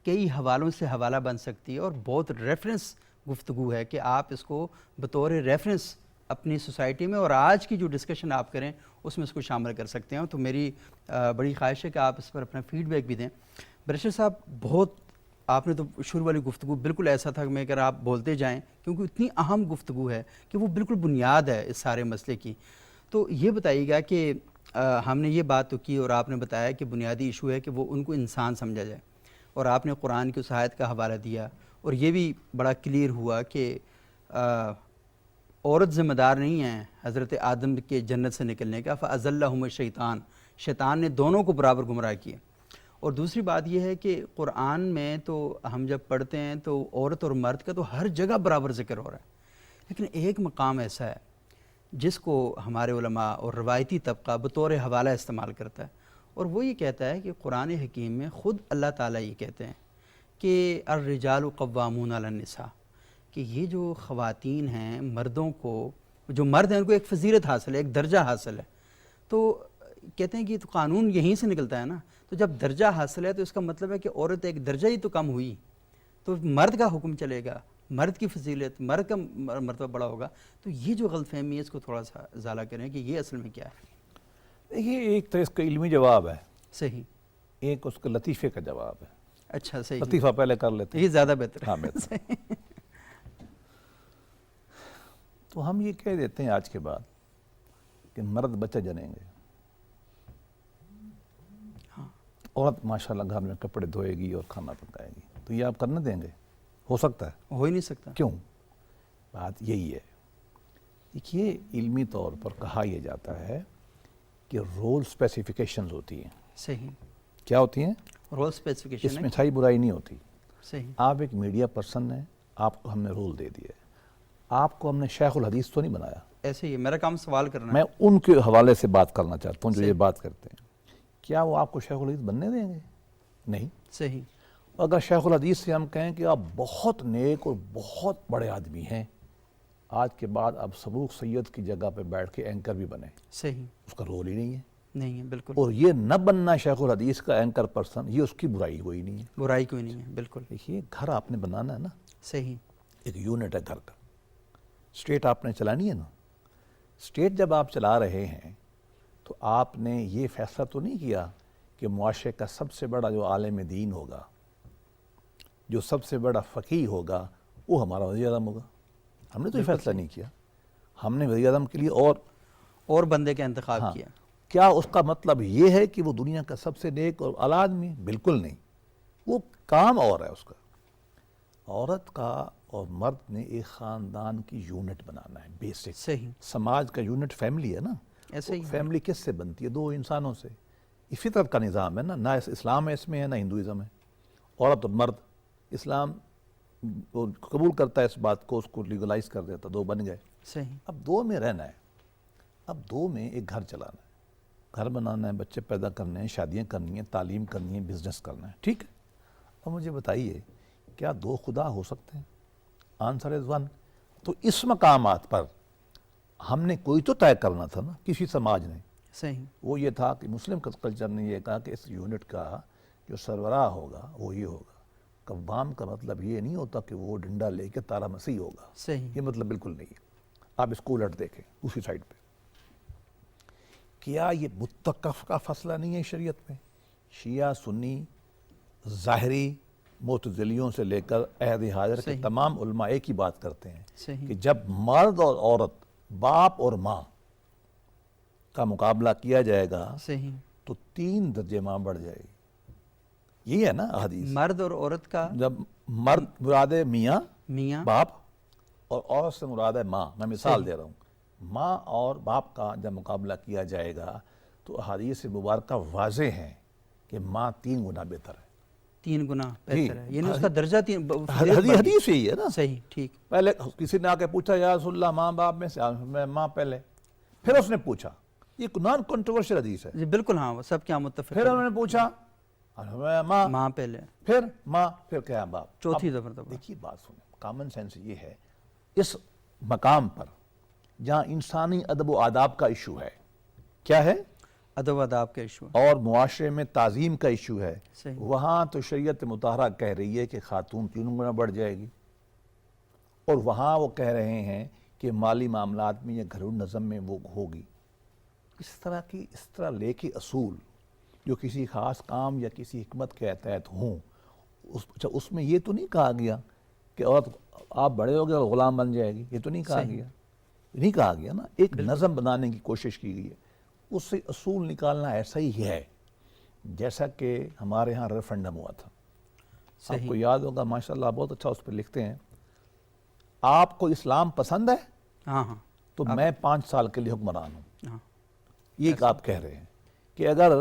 کئی حوالوں سے حوالہ بن سکتی ہے، اور بہت ریفرنس گفتگو ہے کہ آپ اس کو بطور ریفرنس اپنی سوسائٹی میں اور آج کی جو ڈسکشن آپ کریں اس میں اس کو شامل کر سکتے ہیں. تو میری بڑی خواہش ہے کہ آپ اس پر اپنا فیڈ بیک بھی دیں. برشر صاحب بہت آپ نے تو شروع والی گفتگو بالکل ایسا تھا کہ میں اگر آپ بولتے جائیں، کیونکہ اتنی اہم گفتگو ہے کہ وہ بالکل بنیاد ہے اس سارے مسئلے کی. تو یہ بتائیے گا کہ ہم نے یہ بات تو کی اور آپ نے بتایا کہ بنیادی ایشو ہے کہ وہ ان کو انسان سمجھا جائے، اور آپ نے قرآن کی اس آیت کا حوالہ دیا، اور یہ بھی بڑا کلیئر ہوا کہ عورت ذمہ دار نہیں ہے حضرت آدم کے جنت سے نکلنے کا. فَأَزَلَّهُمُ الشَّيْطَانُ، شیطان نے دونوں کو برابر گمراہ کیا. اور دوسری بات یہ ہے کہ قرآن میں تو ہم جب پڑھتے ہیں تو عورت اور مرد کا تو ہر جگہ برابر ذکر ہو رہا ہے، لیکن ایک مقام ایسا ہے جس کو ہمارے علماء اور روایتی طبقہ بطور حوالہ استعمال کرتا ہے، اور وہ یہ کہتا ہے کہ قرآن حکیم میں خود اللہ تعالیٰ یہ کہتے ہیں کہ الرجال قوامون علی النساء، کہ یہ جو خواتین ہیں مردوں کو، جو مرد ہیں ان کو ایک فضیلت حاصل ہے، ایک درجہ حاصل ہے. تو کہتے ہیں کہ تو قانون یہیں سے نکلتا ہے نا، تو جب درجہ حاصل ہے تو اس کا مطلب ہے کہ عورت ایک درجہ ہی تو کم ہوئی، تو مرد کا حکم چلے گا، مرد کی فضیلت، مرد کا مرتبہ بڑا ہوگا. تو یہ جو غلط فہمی ہے اس کو تھوڑا سا ازالہ کریں کہ یہ اصل میں کیا ہے. دیکھیے ایک تو اس کا علمی جواب ہے، صحیح، ایک اس کا لطیفے کا جواب ہے. اچھا صحیح، لطیفہ پہلے کر لیتے ہیں، یہ زیادہ بہتر ہے. ہاں بہتر. تو ہم یہ کہہ دیتے ہیں آج کے بعد کہ مرد بچہ جنیں گے، عورت ماشاءاللہ گھر میں کپڑے دھوئے گی اور کھانا پکائے گی، تو یہ آپ کرنے دیں گے؟ ہو سکتا ہے؟ ہو ہی نہیں سکتا. کیوں؟ بات یہی ہے. دیکھیے علمی طور پر کہا یہ جاتا ہے کہ رول اسپیسیفیکیشنز ہوتی ہیں. صحیح، کیا ہوتی ہیں؟ رول اس اسپیسیفکیشن. میں اچھائی برائی نہیں ہوتی. صحیح، آپ ایک میڈیا پرسن ہیں، آپ کو ہم نے رول دے دیا ہے، آپ کو ہم نے شیخ الحدیث تو نہیں بنایا. ایسے ہی میرا کام سوال کرنا ہے. میں ان کے حوالے سے بات کرنا چاہتا ہوں جو یہ بات کرتے ہیں. کیا وہ آپ کو شیخ الحدیث بننے دیں گے؟ نہیں. صحیح. اگر شیخ الحدیث سے ہم کہیں کہ آپ بہت نیک اور بہت بڑے آدمی ہیں، آج کے بعد آپ صبوغ سید کی جگہ پہ بیٹھ کے اینکر بھی بنیں، صحیح، اس کا رول ہی نہیں ہے. نہیں ہے بالکل. اور یہ نہ بننا شیخ الحدیث کا اینکر پرسن، یہ اس کی برائی کوئی نہیں ہے. برائی کوئی نہیں ہے بالکل. دیکھیے گھر آپ نے بنانا ہے نا، صحیح، ایک یونٹ ہے گھر کا. اسٹیٹ آپ نے چلانی ہے نا. اسٹیٹ جب آپ چلا رہے ہیں تو آپ نے یہ فیصلہ تو نہیں کیا کہ معاشرے کا سب سے بڑا جو عالم دین ہوگا، جو سب سے بڑا فقیہ ہوگا، وہ ہمارا وزیر اعظم ہوگا. ہم نے تو یہ فیصلہ نہیں کیا. ہم نے وزیر اعظم کے لیے اور بندے کا انتخاب کیا. کیا اس کا مطلب یہ ہے کہ وہ دنیا کا سب سے نیک اور اعلیٰ آدمی؟ بالکل نہیں. وہ کام اور ہے اس کا. عورت کا اور مرد نے ایک خاندان کی یونٹ بنانا ہے، بیسک. صحیح. سماج کا یونٹ فیملی ہے نا. ایسے ہی فیملی کس سے بنتی ہے؟ دو انسانوں سے. یہ فطرت کا نظام ہے نا. نہ اسلام ہے اس میں ہے، نہ ہندوازم ہے. عورت اور مرد، اسلام وہ قبول کرتا ہے اس بات کو، اس کو لیگلائز کر دیتا، دو بن گئے. صحیح. اب دو میں رہنا ہے، اب دو میں ایک گھر چلانا ہے، گھر بنانا ہے، بچے پیدا کرنے ہیں، شادیاں کرنی ہیں، تعلیم کرنی ہے، بزنس کرنا ہے. ٹھیک ہے. اب مجھے بتائیے کیا دو خدا ہو سکتے ہیں؟ Answer is one. تو اس مقامات پر ہم نے کوئی تو طے کرنا تھا نا، کسی سماج نے. صحیح. وہ یہ تھا کہ مسلم کلچر نے یہ کہا کہ اس یونٹ کا جو سربراہ ہوگا وہ یہ ہوگا. قوام کا مطلب یہ نہیں ہوتا کہ وہ ڈنڈا لے کے تارا مسیح ہوگا. صحیح. یہ مطلب بالکل نہیں ہے. آپ اس کو الٹ دیکھیں دوسری سائڈ پہ. کیا یہ متفق کا فیصلہ نہیں ہے شریعت میں؟ شیعہ سنی ظاہری معتزلیوں سے لے کر عہد حاضر کے صحیح. تمام علماء ایک ہی بات کرتے ہیں صحیح. کہ جب مرد اور عورت، باپ اور ماں کا مقابلہ کیا جائے گا صحیح. تو 3 درجے ماں بڑھ جائے گی. یہ ہے نا حدیث. مرد اور عورت کا جب مرد مراد ہے میاں میاں باپ، اور عورت سے مراد ہے ماں. میں مثال دے رہا ہوں. ماں اور باپ کا جب مقابلہ کیا جائے گا تو احادیث مبارکہ واضح ہیں کہ ماں 3 گنا بہتر ہے. 3 گنا جی. بہتر ہے، یعنی اس کا درجہ حدیث یہی ہے نا. صحیح. ٹھیک. پہلے کسی نے آ کے پوچھا یا رسول اللہ ماں باپ میں سے، میں ماں پہلے. پھر اس نے پوچھا، یہ نان کنٹروورشل حدیث ہے. جی بالکل. ہاں وہ سب کیا متفق پھر ہیں. انہوں نے پوچھا ماں، ماں پہلے، پھر ماں، پھر کیا باپ. چوتھی اب دفعہ. دیکھیے بات سنیں، کامن سینس یہ ہے اس مقام پر جہاں انسانی ادب و آداب کا ایشو ہے، کیا ہے؟ ادب و آداب کا ایشو. اور معاشرے میں تعظیم کا ایشو ہے. صحیح. وہاں تو شریعت مطہرہ کہہ رہی ہے کہ خاتون 3 گنا بڑھ جائے گی، اور وہاں وہ کہہ رہے ہیں کہ مالی معاملات میں یا گھریلو نظم میں وہ ہوگی. اس طرح لے کے اصول جو کسی خاص کام یا کسی حکمت کے تحت ہوں، اس میں یہ تو نہیں کہا گیا کہ عورت آپ بڑے ہو گئے اور غلام بن جائے گی. یہ تو نہیں کہا گیا. نہیں کہا گیا نا. ایک نظم بنانے کی کوشش کی گئی ہے. اس سے اصول نکالنا ایسا ہی ہے جیسا کہ ہمارے ہاں ریفرنڈم ہوا تھا. آپ کو یاد ہوگا ماشاءاللہ بہت اچھا اس پہ لکھتے ہیں، آپ کو اسلام پسند ہے ہاں ہاں تو میں 5 سال کے لیے حکمران ہوں. ہاں. یہ آپ کہہ رہے ہیں کہ اگر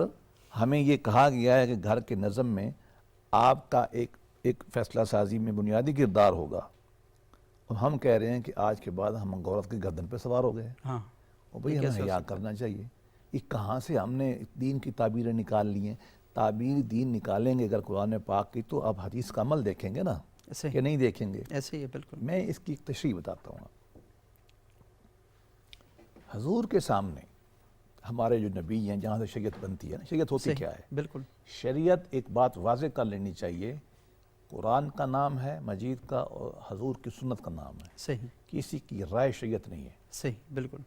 ہمیں یہ کہا گیا ہے کہ گھر کے نظم میں آپ کا ایک فیصلہ سازی میں بنیادی کردار ہوگا، اور ہم کہہ رہے ہیں کہ آج کے بعد ہم عورت کی گردن پہ سوار ہو گئے. ہاں. اور بھئی ہمیں حیا کرنا چاہیے. یہ کہاں سے ہم نے دین کی تعبیریں نکال لی ہیں؟ تعبیر دین نکالیں گے اگر قرآن پاک کی تو اب حدیث کا عمل دیکھیں گے نا، کہ نہیں دیکھیں گے؟ ایسے ہی ہے. بالکل. میں اس کی تشریح بتاتا ہوں. حضور کے سامنے ہمارے جو نبی ہیں، جہاں سے شریعت بنتی ہے نا، شریعت ہوتی کیا ہے؟ بالکل. شریعت ایک بات واضح کر لینی چاہیے، قرآن کا نام ہے مجید کا اور حضور کی سنت کا نام ہے. صحیح. کسی کی رائے شریعت نہیں ہے. صحیح. بالکل.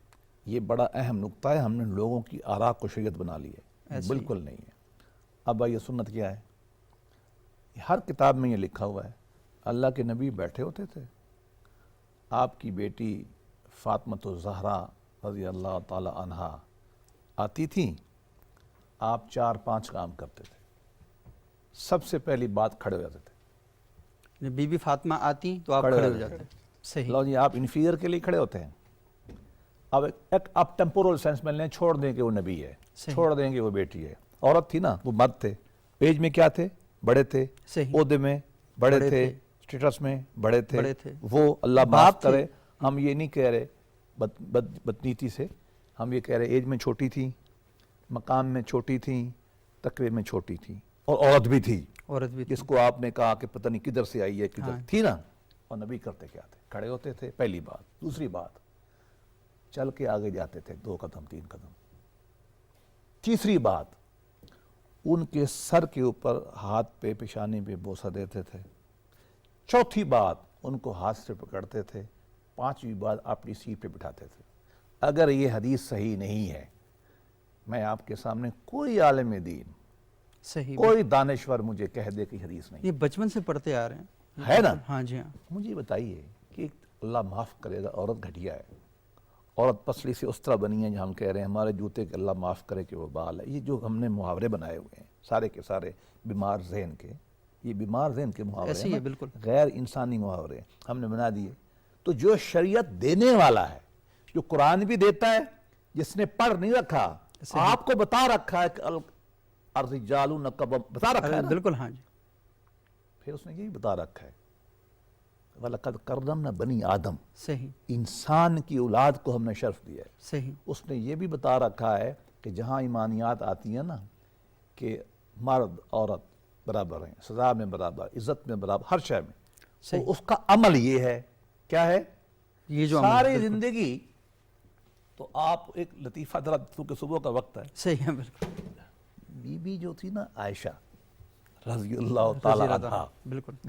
یہ بڑا اہم نقطہ ہے. ہم نے لوگوں کی آراء کو شریعت بنا لی ہے. بالکل نہیں ہے. اب یہ سنت کیا ہے؟ ہر کتاب میں یہ لکھا ہوا ہے. اللہ کے نبی بیٹھے ہوتے تھے، آپ کی بیٹی فاطمۃ الزہرا رضی اللہ تعالی عنہا آتی تھیں، آپ 4-5 کام کرتے تھے. سب سے پہلی بات کھڑے ہو جاتے تھے. بی بی فاطمہ آتی تو آپ کھڑے ہو جاتے ہیں. صحیح. لو جی، آپ انفیریئر کے لیے کھڑے ہوتے ہیں. اب آپ ٹیمپورل سینس میں لیں، چھوڑ دیں کہ وہ نبی ہے، چھوڑ دیں کہ وہ بیٹی ہے. عورت تھی نا، وہ مرد تھے. ایج میں کیا تھے؟ بڑے تھے. عہدے میں بڑے تھے. اسٹیٹس میں بڑے تھے. وہ اللہ معاف کرے، ہم یہ نہیں کہہ رہے بدنیتی سے، ہم یہ کہہ رہے ایج میں چھوٹی تھی، مقام میں چھوٹی تھیں، تقریب میں چھوٹی تھیں، اور عورت بھی تھی. جس کو آپ نے کہا کہ پتہ نہیں کدھر سے آئی ہے، کدھر تھی نا. اور نبی کرتے کیا تھے؟ کھڑے ہوتے تھے. پہلی بات. دوسری بات، چل کے آگے جاتے تھے 2 قدم 3 قدم. تیسری بات، ان کے سر کے اوپر ہاتھ پہ پیشانی پہ بوسہ دیتے تھے. چوتھی بات، ان کو ہاتھ سے پکڑتے تھے. 5ویں بات، اپنی سیٹ پہ بٹھاتے تھے. اگر یہ حدیث صحیح نہیں ہے، میں آپ کے سامنے کوئی عالم دین، صحیح، کوئی دانشور مجھے کہہ دے کہ حدیث نہیں یہ بچپن سے پڑھتے آ رہے ہیں، ہے نا. ہاں جی ہاں. مجھے بتائیے کہ اللہ معاف کرے گا، عورت گھٹیا ہے، عورت پسلی سے اس طرح بنی ہے جہاں ہم کہہ رہے ہیں ہمارے جوتے کہ اللہ معاف کرے کہ وہ بال ہے. یہ جو ہم نے محاورے بنائے ہوئے ہیں سارے کے سارے بیمار ذہن کے، یہ بیمار ذہن کے محاورے ایسے ہی ہیں ہے، نا، بالکل غیر انسانی محاورے ہیں، ہم نے بنا دیے۔ تو جو شریعت دینے والا ہے، جو قرآن بھی دیتا ہے، جس نے پڑھ نہیں رکھا، آپ کو بتا رکھا ہے کہ الرجال بتا رکھا ہے نا، بالکل، ہاں جی، پھر اس نے یہی بتا رکھا ہے وَلَقَدْ كَرَّمْنَا بَنِي آدم، صحیح انسان کی اولاد کو ہم نے شرف دیا ہے۔ صحیح اس نے یہ بھی بتا رکھا ہے کہ جہاں ایمانیات آتی ہیں نا کہ مرد عورت برابر ہیں، سزا میں برابر، عزت میں برابر، ہر شے میں، صحیح، تو اس کا عمل یہ ہے، کیا ہے؟ یہ جو عمل ہے، ساری بالکل زندگی تو آپ ایک لطیفہ ذرا کیونکہ صبح کا وقت ہے، صحیح ہے، بالکل بی بی جو تھی نا عائشہ رضی اللہ تعالی رضی اللہ عنہا، بالکل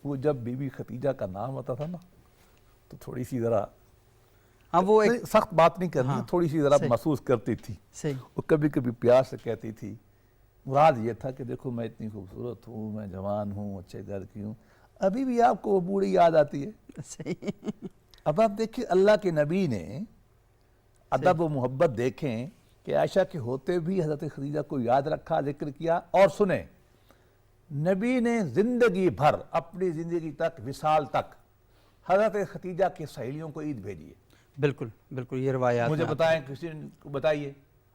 وہ جب بی بی ختیجہ کا نام آتا تھا نا تو تھوڑی سی ذرا ہاں وہ ایک سخت بات نہیں کرتی، ہاں، تھوڑی سی ذرا صحیح، محسوس کرتی تھی، صحیح وہ کبھی کبھی پیار سے کہتی تھی، مراد یہ تھا کہ دیکھو میں اتنی خوبصورت ہوں، میں جوان ہوں، اچھے گھر کی ہوں، ابھی بھی آپ کو وہ بوڑھی یاد آتی ہے۔ صحیح اب آپ دیکھیں اللہ کے نبی نے ادب و محبت دیکھیں کہ عائشہ کے ہوتے بھی حضرت خدیجہ کو یاد رکھا، ذکر کیا، اور سنیں نبی نے زندگی بھر اپنی زندگی تک وصال تک حضرت خدیجہ کی سہیلیوں کو عید بھیجی ہے۔ بالکل بالکل، یہ روایات مجھے میں بتائیں، کسی کو بتائیے،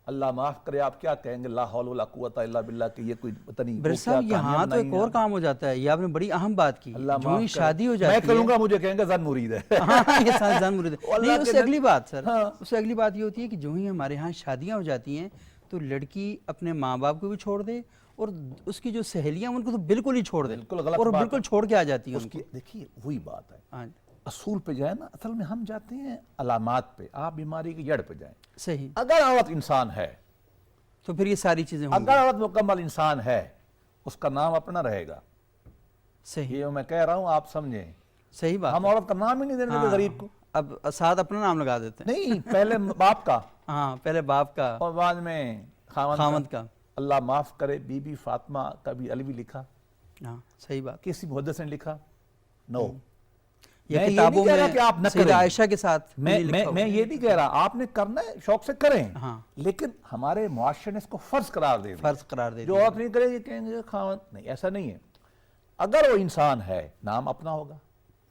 اللہ معاف کرے، آپ کیا کہیں گے؟ لا حول ولا قوت الا باللہ، کہ یہ کوئی پتہ نہیں برس صاحب یہاں تو ایک اور کام ہو جاتا ہے، یہ آپ نے بڑی اہم بات کی، اللہ جو معاف ہی کرے، شادی ہو میں جاتی ہے، کروں گا مجھے کہیں گے زن مرید ہے۔ ہاں یہ زن مرید ہے، اللہ نہیں اس کے سے اگلی بات سر، ہاں۔ اس سے اگلی بات یہ ہوتی ہے کہ جو ہی ہمارے ہاں شادیاں ہو جاتی ہیں تو لڑکی اپنے ماں باپ کو بھی چھوڑ دے اور اس کی جو سہیلیاں ان کو تو بالکل ہی چھوڑ دے، بالکل غلط اور بات بالکل ہے، چھوڑ کے آ جاتی ہیں اس ان کو۔ کی دیکھیے وہی بات ہے، ہاں اصول پہ جائیں نا، اصل میں ہم جاتے ہیں علامات پہ، آپ بیماری کی جڑ پہ جائیں۔ صحیح، اگر عورت انسان ہے، تو پھر یہ ساری چیزیں ہوں اگر گی، عورت مکمل انسان ہے، اس کا نام اپنا رہے گا۔ صحیح یہ میں کہہ رہا ہوں، آپ سمجھیں، صحیح بات ہم ہے، عورت کا نام ہی نہیں دینے دیتے غریب کو، اب ساتھ اپنا نام لگا دیتے ہیں، نہیں پہلے باپ کا ہاں پہلے باپ کا اور بعد میں خاوند کا، اللہ معاف کرے بی بی فاطمہ کا بھی علوی لکھا، ہاں صحیح بات، کسی محدث نے لکھا؟ نو، یہ میں یہ کتابوں نہیں کہہ رہا میں کہ آپ نہ سیدہ کریں، عائشہ کے ساتھ میں یہ نہیں کہہ رہا آپ نے کرنا ہے، شوق سے کریں، ہاں لیکن ہمارے معاشرے نے اس کو فرض قرار دے دیا، فرض قرار دے جو دیا، عورت نہیں کرے گی کہیں گے خاوند، نہیں ایسا نہیں ہے۔ اگر وہ انسان ہے نام اپنا ہوگا،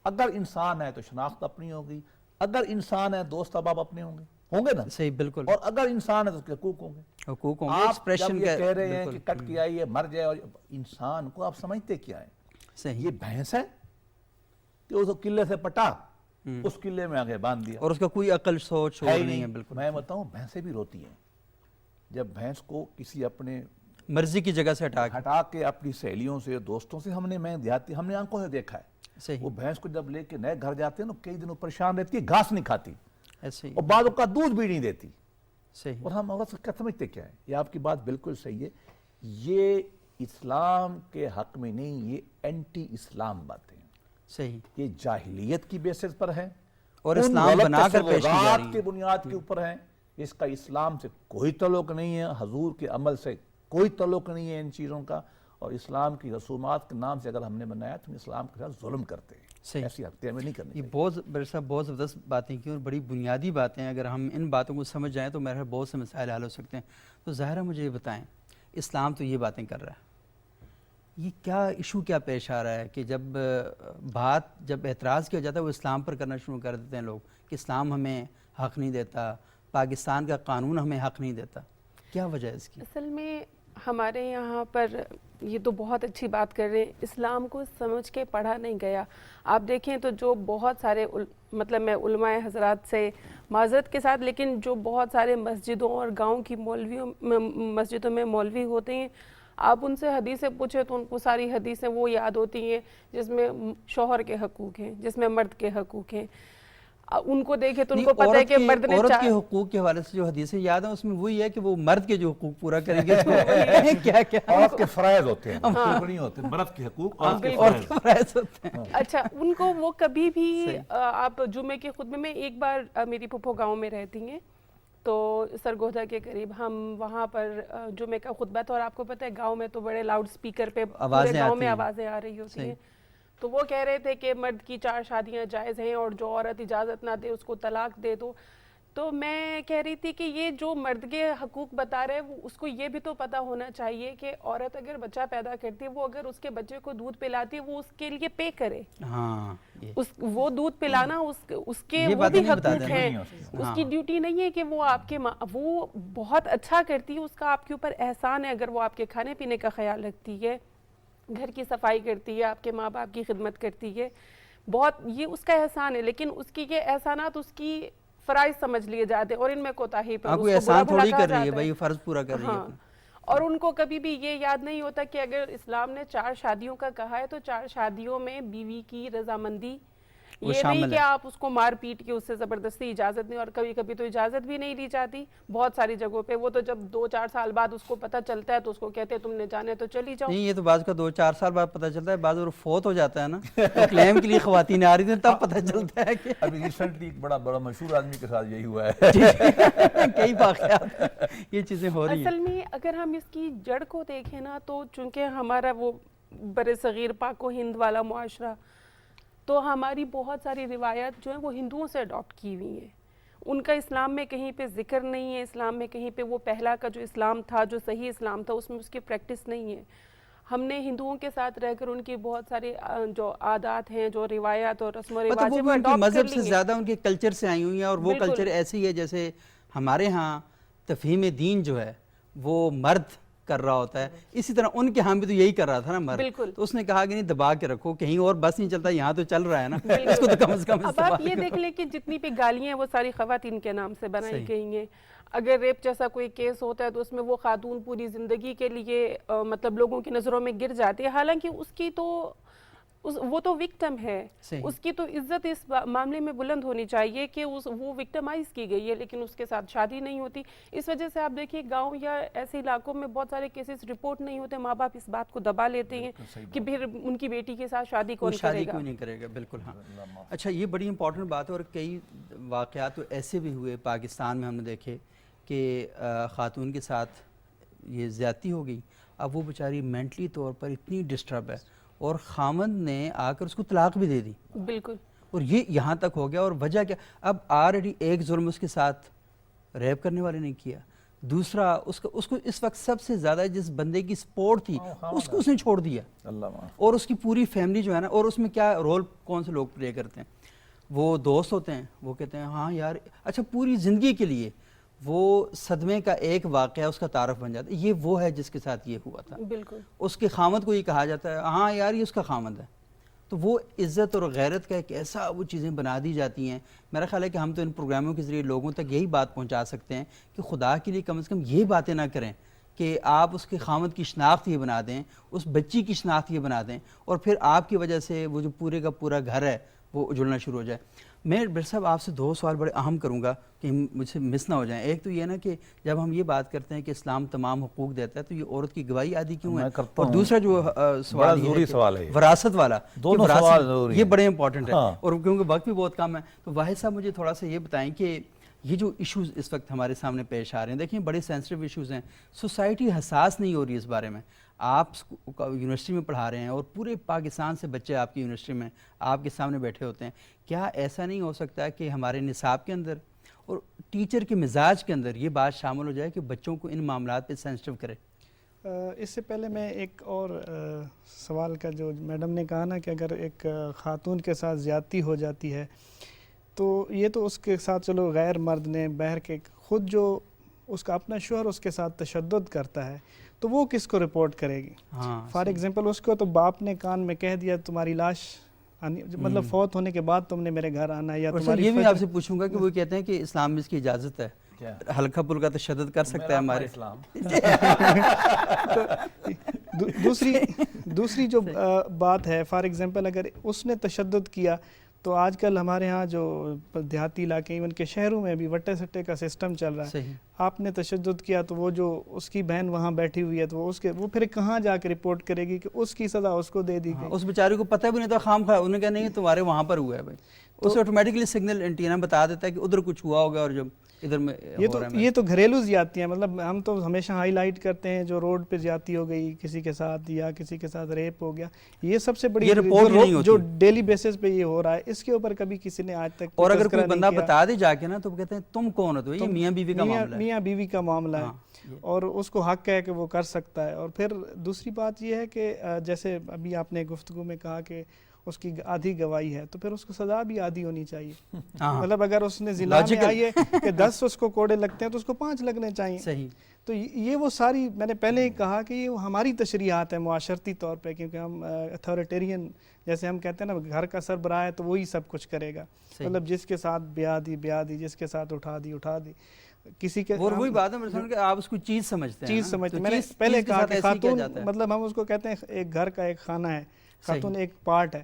اگر انسان ہے تو شناخت اپنی ہوگی، اگر انسان ہے دوست احباب اپنے ہوں گے نا، صحیح بالکل، اور اگر انسان ہے تو اس کے حقوق ہوں گے۔ حقوق ہوں گے، آپ ایکسپریشن جب یہ کہہ رہے ہیں کہ بالکل، کٹ کے آئیے مر جائے، اور انسان کو آپ سمجھتے کیا ہیں؟ صحیح، یہ بھینس ہے کہ اس کو قلعے سے پٹا، اس قلعے میں آگے باندھ دیا، اور اس کا کوئی عقل سوچ ہے شعور ہی نہیں ہے، بالکل میں بتاؤں بھینسیں بھی روتی ہیں جب بھینس کو کسی اپنے مرضی کی جگہ سے ہٹا کے اپنی سہیلیوں سے دوستوں سے، ہم نے آنکھوں سے دیکھا ہے، صحیح وہ بھینس کو جب لے کے نئے گھر جاتے ہیں نا کئی دنوں پریشان رہتی ہے، گھاس نہیں کھاتی ایسے ہی، اور بعض اوقات دودھ بھی نہیں دیتی، صحیح اور ہم عورت سے کیا سمجھتے کیا ہے؟ یہ آپ کی بات بالکل صحیح ہے، یہ اسلام کے حق میں نہیں، یہ اینٹی اسلام باتیں ہیں، صحیح، یہ جاہلیت کی بیسس پر ہے، اور ان اسلام غلط بنا کر پیش کی جا تصورات رہی کی ہیں، بنیاد کے اوپر ہیں، اس کا اسلام سے کوئی تعلق نہیں ہے، حضور کے عمل سے کوئی تعلق نہیں ہے ان چیزوں کا، اور اسلام کی رسومات کے نام سے اگر ہم نے بنایا تو ہم اسلام کے ساتھ ظلم کرتے ہیں، صحیح، ایسی حرکتیں ہمیں نہیں کرنی یہ چاہیے۔ بہت بڑے صاحب بہت زبردست باتیں کی اور بڑی بنیادی باتیں ہیں، اگر ہم ان باتوں کو سمجھ جائیں تو میرے بہت سے مسائل حل ہو سکتے ہیں۔ تو ظاہرہ مجھے یہ بتائیں، اسلام تو یہ باتیں کر رہا ہے، یہ کیا ایشو کیا پیش آ رہا ہے کہ جب اعتراض کیا جاتا ہے وہ اسلام پر کرنا شروع کر دیتے ہیں لوگ کہ اسلام ہمیں حق نہیں دیتا، پاکستان کا قانون ہمیں حق نہیں دیتا، کیا وجہ ہے اس کی؟ اصل میں ہمارے یہاں پر یہ تو بہت اچھی بات کر رہے ہیں، اسلام کو سمجھ کے پڑھا نہیں گیا۔ آپ دیکھیں تو جو بہت سارے مطلب میں علماء حضرات سے معذرت کے ساتھ، لیکن جو بہت سارے مسجدوں اور گاؤں کی مسجدوں میں مولوی ہوتے ہیں، آپ ان سے حدیثیں پوچھیں تو ان کو ساری حدیثیں وہ یاد ہوتی ہیں جس میں شوہر کے حقوق ہیں، جس میں مرد کے حقوق ہیں۔ ان کو دیکھے تو ان کو پتہ ہے کہ مرد نے عورت کے حقوق کے حوالے سے جو حدیثیں یاد ہیں اس میں وہی ہے کہ وہ مرد کے جو حقوق پورا کریں گے تو کیا کیا عورت کے فرائض ہوتے ہیں، حقوق نہیں ہوتے، مرد کے حقوق، عورت کے فرائض۔ فرائض ہوتے ہیں، اچھا ان کو وہ کبھی بھی آپ جمعے کے خطبے میں، ایک بار میری پھپھو گاؤں میں رہتی ہیں تو سرگودا کے قریب، ہم وہاں پر جمعے کا خطبہ تھا، اور آپ کو پتہ ہے گاؤں میں تو بڑے لاؤڈ سپیکر پہ پورے گاؤں میں آوازیں آ رہی ہوتی ہیں، تو وہ کہہ رہے تھے کہ مرد کی 4 شادیاں جائز ہیں اور جو عورت اجازت نہ دے اس کو طلاق دے دو۔ تو میں کہہ رہی تھی کہ یہ جو مرد کے حقوق بتا رہے ہیں اس کو یہ بھی تو پتا ہونا چاہیے کہ عورت اگر بچہ پیدا کرتی ہے، وہ اگر اس کے بچے کو دودھ پلاتی ہے وہ اس کے لیے پے کرے. ہاں وہ دودھ پلانا اس کے وہ بھی حقوق ہیں. اس کی ڈیوٹی نہیں ہے کہ وہ آپ کے وہ بہت اچھا کرتی ہے، اس کا آپ کے اوپر احسان ہے اگر وہ آپ کے کھانے پینے کا خیال رکھتی ہے، گھر کی صفائی کرتی ہے، آپ کے ماں باپ کی خدمت کرتی ہے، بہت یہ اس کا احسان ہے. لیکن اس کی یہ احسانات اس کی فرائض سمجھ لیے جاتے ہیں اور ان میں کوتاہی پر کوئی احسان تھوڑی کر رہی ہے بھائی، فرض پورا کر رہی ہے. اور ان کو کبھی بھی یہ یاد نہیں ہوتا کہ اگر اسلام نے 4 شادیوں کا کہا ہے تو 4 شادیوں میں بیوی کی رضامندی، یہ نہیں کہ آپ اس کو مار پیٹ کے اس سے زبردستی اجازت نہیں، اور کبھی کبھی تو اجازت بھی نہیں دی جاتی بہت ساری جگہوں پہ. وہ تو جب 2-4 سال بعد اس کو پتہ چلتا ہے تو اس کو کہتے ہیں تم نے جانے تو چلی جاؤ. نہیں، یہ تو بعض کا 2-4 سال بعد پتہ چلتا ہے، بعض اور فوت ہو جاتا ہے نا تو کلیم کے لیے خواتین آ رہی تھیں تب پتہ چلتا ہے کہ ابھی ریسنٹلی ایک بڑا مشہور آدمی کے ساتھ یہی ہوا ہے. کئی واقعات یہ چیزیں ہو رہی ہیں. اصل میں اگر ہم اس کی جڑ کو دیکھیں نا تو چونکہ ہمارا وہ بر صغیر پاک و ہند والا معاشرہ، تو ہماری بہت ساری روایات جو ہیں وہ ہندوؤں سے اڈاپٹ کی ہوئی ہیں. ان کا اسلام میں کہیں پہ ذکر نہیں ہے، اسلام میں کہیں پہ وہ پہلا کا جو اسلام تھا، جو صحیح اسلام تھا، اس میں اس کی پریکٹس نہیں ہے. ہم نے ہندوؤں کے ساتھ رہ کر ان کی بہت سارے جو عادات ہیں، جو روایات اور رسم و رواج وہ ان کے مذہب سے زیادہ ان کے کلچر سے آئی ہوئی ہیں، اور وہ کلچر ایسی ہے جیسے ہمارے ہاں تفہیم دین جو ہے وہ مرد کر رہا ہوتا ہے، اسی طرح ان کے ہاں بھی تو یہی کر رہا تھا نا مرد. تو اس نے کہا کہ نہیں، دبا کے رکھو، کہیں اور بس نہیں چلتا، یہاں تو چل رہا ہے نا، اس کو تو کم از کم. اب آپ یہ دیکھ لیں کہ جتنی بھی گالیاں ہیں وہ ساری خواتین کے نام سے بنائی گئی ہیں. اگر ریپ جیسا کوئی کیس ہوتا ہے تو اس میں وہ خاتون پوری زندگی کے لیے مطلب لوگوں کی نظروں میں گر جاتی ہے، حالانکہ اس کی تو وہ تو وکٹم ہے، اس کی تو عزت اس معاملے میں بلند ہونی چاہیے کہ وہ وکٹمائز کی گئی ہے، لیکن اس کے ساتھ شادی نہیں ہوتی. اس وجہ سے آپ دیکھیے گاؤں یا ایسے علاقوں میں بہت سارے کیسز رپورٹ نہیں ہوتے، ماں باپ اس بات کو دبا لیتے ہیں کہ پھر ان کی بیٹی کے ساتھ شادی کون کرے گا. کوئی نہیں کرے گا. بالکل ہاں. اچھا، یہ بڑی امپورٹنٹ بات ہے، اور کئی واقعات تو ایسے بھی ہوئے پاکستان میں، ہم نے دیکھے کہ خاتون کے ساتھ یہ زیادتی ہو گئی. اب وہ بیچاری مینٹلی طور پر اتنی ڈسٹرب ہے اور خامند نے آ کر اس کو طلاق بھی دے دی. بالکل. اور یہ یہاں تک ہو گیا. اور وجہ کیا؟ اب آلریڈی ایک ظلم اس کے ساتھ ریپ کرنے والے نے کیا، دوسرا اس کو اس وقت سب سے زیادہ جس بندے کی سپورٹ تھی اس کو اس نے چھوڑ دیا. اور اس کی پوری فیملی جو ہے نا، اور اس میں کیا رول کون سے لوگ پلے کرتے ہیں؟ وہ دوست ہوتے ہیں، وہ کہتے ہیں ہاں یار اچھا، پوری زندگی کے لیے وہ صدمے کا ایک واقعہ اس کا تعارف بن جاتا ہے، یہ وہ ہے جس کے ساتھ یہ ہوا تھا. بالکل. اس کے خامد کو یہ کہا جاتا ہے ہاں یار یہ اس کا خامد ہے. تو وہ عزت اور غیرت کا ایک ایسا وہ چیزیں بنا دی جاتی ہیں. میرا خیال ہے کہ ہم تو ان پروگراموں کے ذریعے لوگوں تک یہی بات پہنچا سکتے ہیں کہ خدا کے لیے کم از کم یہ باتیں نہ کریں کہ آپ اس کے خامد کی شناخت یہ بنا دیں، اس بچی کی شناخت یہ بنا دیں، اور پھر آپ کی وجہ سے وہ جو پورے کا پورا گھر ہے وہ اجڑنا شروع ہو جائے. میں ڈاکٹر صاحب آپ سے 2 سوال بڑے اہم کروں گا کہ مجھ سے مس نہ ہو جائیں. ایک تو یہ نا کہ جب ہم یہ بات کرتے ہیں کہ اسلام تمام حقوق دیتا ہے تو یہ عورت کی گواہی عادی کیوں ہے؟ اور دوسرا جو سوال ہے وراثت والا، یہ بڑے امپورٹنٹ ہے اور کیونکہ وقت بھی بہت کم ہے. تو واحد صاحب مجھے تھوڑا سا یہ بتائیں کہ یہ جو ایشوز اس وقت ہمارے سامنے پیش آ رہے ہیں، دیکھیں بڑے سینسٹیو ایشوز ہیں، سوسائٹی حساس نہیں ہو رہی اس بارے میں. آپ یونیورسٹی میں پڑھا رہے ہیں اور پورے پاکستان سے بچے آپ کی یونیورسٹی میں آپ کے سامنے بیٹھے ہوتے ہیں. کیا ایسا نہیں ہو سکتا کہ ہمارے نصاب کے اندر اور ٹیچر کے مزاج کے اندر یہ بات شامل ہو جائے کہ بچوں کو ان معاملات پہ سینسٹیو کرے؟ اس سے پہلے میں ایک اور سوال کا جو میڈم نے کہا نا کہ اگر ایک خاتون کے ساتھ زیادتی ہو جاتی ہے تو یہ تو اس کے ساتھ چلو غیر مرد نے بہر کے خود جو اس کا اپنا شوہر اس کے ساتھ تشدد کرتا ہے تو وہ کس کو رپورٹ کرے گی؟ فار ایگزامپل اس کو تو باپ نے کان میں کہہ دیا تمہاری لاش مطلب فوت ہونے کے بعد تم نے میرے گھر آنا ہے، یا تمہاری یہ بھی آپ سے پوچھوں گا کہ وہ کہتے ہیں کہ اسلام میں اس کی اجازت ہے، ہلکا پھلکا تشدد کر سکتا ہے ہمارے اسلام. دوسری جو بات ہے، فار ایگزامپل اگر اس نے تشدد کیا تو آج کل ہمارے ہاں جو دیہاتی علاقے ایون کے شہروں میں بھی وٹے سٹے کا سسٹم چل رہا ہے. آپ نے تشدد کیا تو وہ جو اس کی بہن وہاں بیٹھی ہوئی ہے تو وہ پھر کہاں جا کے رپورٹ کرے گی کہ اس کی سزا اس کو دے دی گئی؟ اس بیچارے کو پتہ بھی نہیں تھا، خام خواہ انہوں نے کہا نہیں تمہارے وہاں پر ہوا ہے بھائی. اسے آٹومیٹکلی سگنل اینٹینا بتا دیتا ہے کہ ادھر کچھ ہوا ہوگا اور جب ادھر میں یہ تو گھریلو زیادتی ہیں. مطلب ہم تو ہمیشہ ہائی لائٹ کرتے ہیں جو روڈ پہ زیادتی ہو گئی کسی کے ساتھ یا کسی کے ساتھ ریپ ہو گیا, یہ سب سے بڑی جو ڈیلی بیسس پہ یہ ہو رہا ہے, اس کے اوپر کبھی کسی نے آج تک اور اگر کوئی بندہ بتا دے جا کے نا تو کہتے ہیں تم کون ہو, تو یہ میاں بیوی کا معاملہ ہے, میاں بیوی کا معاملہ ہے اور اس کو حق ہے کہ وہ کر سکتا ہے. اور پھر دوسری بات یہ ہے کہ جیسے ابھی آپ نے گفتگو میں کہا کہ اس کی آدھی گواہی ہے تو پھر اس کو سزا بھی آدھی ہونی چاہیے. مطلب اگر اس نے زنا میں آئی ہے کہ 10 اس کو کوڑے لگتے ہیں تو اس کو 5 لگنے چاہیے. صحیح. تو یہ وہ ساری, میں نے پہلے ہی کہا کہ یہ ہماری تشریحات ہیں معاشرتی طور پہ, کیونکہ ہم اتھارٹیرین جیسے ہم کہتے ہیں نا, گھر کا سربراہ ہے تو وہی سب کچھ کرے گا. مطلب جس کے ساتھ بیاہ دی, جس کے ساتھ اٹھا دی. کسی کے اور وہی بات ہے کہ آپ اس کو چیز سمجھتے ہیں. میں نے پہلے کہا کہ خاتون مطلب ہم اس کو کہتے ہیں ایک گھر کا ایک خانہ ہے, خاتون ایک پارٹ ہے,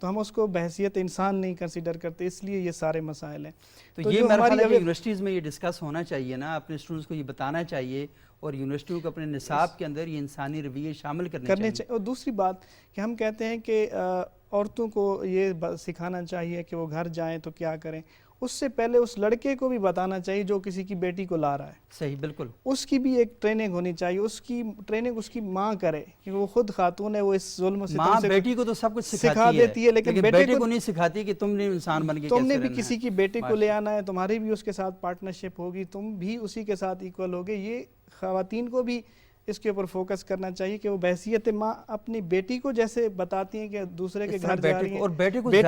تو ہم اس کو بحیثیت انسان نہیں کنسیڈر کرتے, اس لیے یہ سارے مسائل ہیں. تو یہ میرا خیال ہے کہ یونیورسٹیز میں یہ ڈسکس ہونا چاہیے نا, اپنے اسٹوڈنٹس کو یہ بتانا چاہیے اور یونیورسٹیوں کو اپنے نصاب کے اندر یہ انسانی رویے شامل کرنے چاہیے. اور دوسری بات کہ ہم کہتے ہیں کہ عورتوں کو یہ سکھانا چاہیے کہ وہ گھر جائیں تو کیا کریں, اس سے پہلے اس لڑکے کو بھی بتانا چاہیے جو کسی کی بیٹی کو لا رہا ہے. صحیح, بالکل. اس کی بھی ایک ٹریننگ ہونی چاہیے, اس کی ٹریننگ اس کی ماں کرے, کیونکہ وہ خود خاتون ہے, وہ اس ظلم و ستم سے بیٹی کو تو سب کچھ سکھا دیتی ہے, لیکن بیٹے کو نہیں سکھاتی کہ تم نے انسان بن کے تم نے بھی کسی کی بیٹی کو لے آنا ہے, تمہاری بھی اس کے ساتھ پارٹنرشپ ہوگی, تم بھی اسی کے ساتھ ایکول ہوگے. یہ خواتین کو بھی اس کے اوپر فوکس کرنا چاہیے کہ وہ بحیثیت ماں اپنی بیٹی کو جیسے بتاتی ہیں کہ دوسرے کے گھر جا رہی ہیں, اور بیٹے کو بھی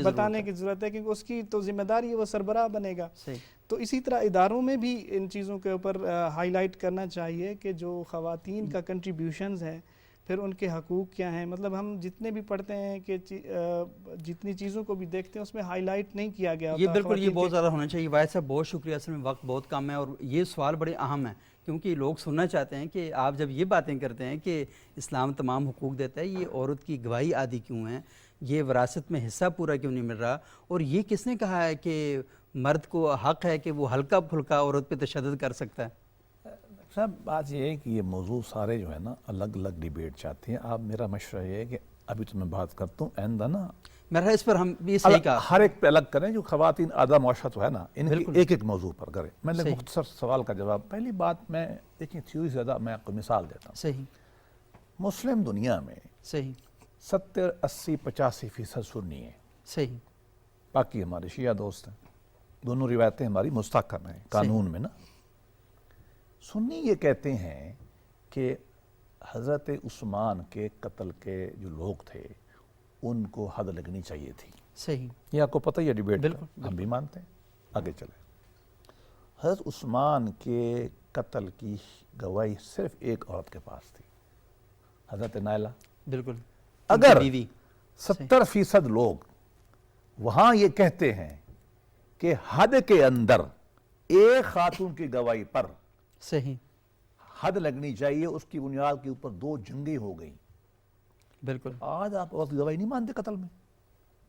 بتانے کی ضرورت ہے, کیونکہ اس کی تو ذمہ داری ہے, وہ سربراہ بنے گا. تو اسی طرح اداروں میں بھی ان چیزوں کے اوپر ہائی لائٹ کرنا چاہیے کہ جو خواتین کا کنٹریبیوشنز ہیں, پھر ان کے حقوق کیا ہیں. مطلب ہم جتنے بھی پڑھتے ہیں کہ جتنی چیزوں کو بھی دیکھتے ہیں اس میں ہائی لائٹ نہیں کیا گیا ہوتا. یہ بالکل, یہ بہت زیادہ ہونا چاہیے. واحد صاحب بہت شکریہ, اصل میں وقت بہت کم ہے اور یہ سوال بڑے اہم ہیں, کیونکہ لوگ سننا چاہتے ہیں کہ آپ جب یہ باتیں کرتے ہیں کہ اسلام تمام حقوق دیتا ہے, یہ عورت کی گواہی آدھی کیوں ہے, یہ وراثت میں حصہ پورا کیوں نہیں مل رہا, اور یہ کس نے کہا ہے کہ مرد کو حق ہے کہ وہ ہلکا پھلکا عورت پہ تشدد کر سکتا ہے. صاحب بات یہ ہے کہ یہ موضوع سارے جو ہے نا الگ الگ ڈیبیٹ چاہتے ہیں. آپ میرا مشورہ یہ ہے کہ ابھی تو میں بات کرتا ہوں, آئندہ نا میرا اس پر ہم بھی صحیح کہا, ہر ایک پہ الگ کریں. جو خواتین آدھا معاشرہ تو ہے نا, ان کی ایک ایک موضوع پر کریں. میں نے مختصر سوال کا جواب, پہلی بات میں دیکھیں تھیوری زیادہ, میں آپ کو مثال دیتا ہوں. صحیح. مسلم دنیا میں صحیح 70, 80, 85% سنی ہے. صحیح. باقی ہمارے شیعہ دوست ہیں, دونوں روایتیں ہماری مستحکم ہیں قانون میں نا. سنی یہ کہتے ہیں کہ حضرت عثمان کے قتل کے جو لوگ تھے ان کو حد لگنی چاہیے تھی. صحیح. یہ آپ کو پتہ ہی ہے ڈیبیٹ, بالکل ہم بھی مانتے ہیں. آگے چلیں. حضرت عثمان کے قتل کی گواہی صرف ایک عورت کے پاس تھی, حضرت نائلہ. بالکل. اگر 70% لوگ وہاں یہ کہتے ہیں کہ حد کے اندر ایک خاتون کی گواہی پر صحیح حد لگنی چاہیے, اس کی بنیاد کے اوپر 2 جنگیں ہو گئیں. بالکل. آج آپ عورت کی گواہی نہیں مانتے قتل میں,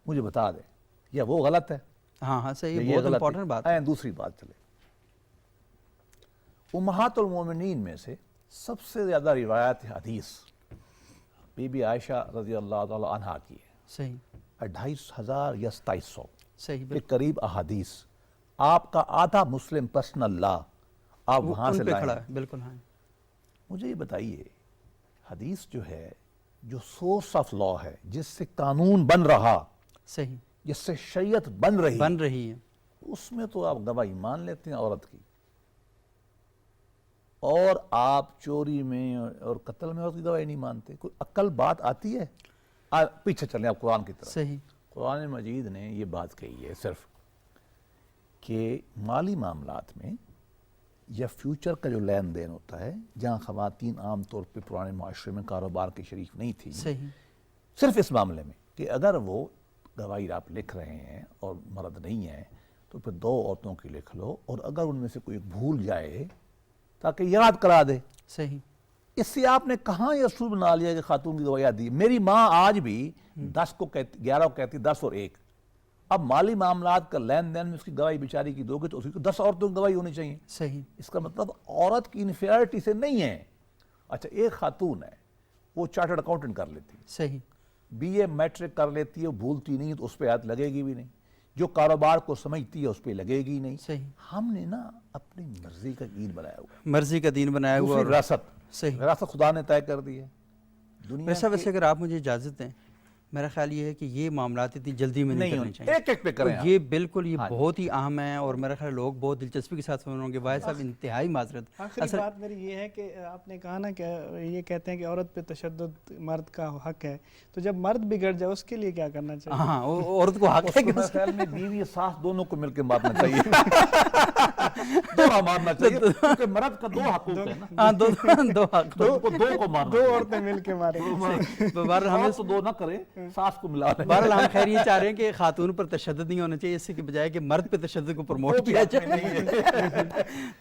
مجھے بتا دیں, یا وہ غلط ہے؟ ہاں صحیح, بہت امپورٹنٹ بات ہے. دوسری بات چلے, امہات المومنین میں سے سب سے زیادہ روایت حدیث بی بی عائشہ رضی اللہ تعالی عنہا کی ہے. صحیح. 25,000 یا 2700 صحیح کے قریب احادیث. آپ کا آدھا مسلم پرسنل لا آپ وہاں سے لائیں. بالکل. ہاں مجھے یہ بتائیے, حدیث جو ہے, جو سورس آف لا ہے, جس سے قانون بن رہا, صحیح, جس سے شریعت بن رہی ہے, اس میں تو آپ گواہی مان لیتے ہیں عورت کی, اور آپ چوری میں اور قتل میں عورت کی گواہی نہیں مانتے. کوئی عقل بات آتی ہے؟ پیچھے چلیں آپ قرآن کی طرف. صحیح. قرآن مجید نے یہ بات کہی ہے صرف کہ مالی معاملات میں یا فیوچر کا جو لین دین ہوتا ہے, جہاں خواتین عام طور پہ پرانے معاشرے میں کاروبار کے شریک نہیں تھی, صرف اس معاملے میں کہ اگر وہ گواہی آپ لکھ رہے ہیں اور مرد نہیں ہیں تو پھر 2 عورتوں کی لکھ لو, اور اگر ان میں سے کوئی بھول جائے تاکہ یاد کرا دے. صحیح. اس سے آپ نے کہاں یہ اصول بنا لیا کہ خاتون کی گواہی دی؟ میری ماں آج بھی 10 کو کہتی, 11 کو کہتی, 10 اور 1. اب مالی معاملات کا لین دین میں اس کی گواہی بیچاری کی دو گے تو اسی کو 10 عورتوں کی گواہی ہونی چاہیے. صحیح. اس کا مطلب عورت کی انفیریٹی سے نہیں ہے. اچھا, ایک خاتون ہے, وہ چارٹرڈ اکاؤنٹنٹ کر لیتی, صحیح, BA میٹرک کر لیتی ہے, بھولتی نہیں تو اس پہ آیت لگے گی بھی نہیں. جو کاروبار کو سمجھتی ہے اس پہ لگے گی نہیں. صحیح. ہم نے نا اپنی مرضی کا دین بنایا ہوا ہے. مرضی کا دین بنایا ہوا. دوسری وراثت. صحیح. وراثت خدا نے طے کر دی ہے. دنیا ویسے اگر آپ مجھے اجازت دیں، میرا خیال یہ ہے کہ یہ معاملات اتنی جلدی میں نہیں کرنے چاہیے. ایک ایک پہ کریں. یہ بالکل یہ بہت ہی اہم ہے اور میرا خیال لوگ بہت دلچسپی کے ساتھ سن رہے ہوں گے. واحد صاحب انتہائی معذرت. آخری بات میری یہ ہے کہ آپ نے کہا نا کہ یہ کہتے ہیں کہ عورت پہ تشدد مرد کا حق ہے، تو جب مرد بگڑ جائے اس کے لیے کیا کرنا چاہیے؟ ہاں عورت کو حق ہے کہ میرے خیال میں بیوی ساس دونوں کو مل کے مارنا چاہیے. دونوں مارنا چاہیے کیونکہ مرد کا دو حقوق ہے نا. ہاں دو حق. دو کو مارنا. دو عورتیں مل کے ماریں. بہرحال ہمیں تو دو نہ کریں، ساس کو ملا. بہرحال ہم خیر یہ چاہ رہے ہیں کہ خاتون پر تشدد نہیں ہونا چاہیے، اس کے بجائے کہ مرد پہ تشدد کو پروموٹ کیا جائے.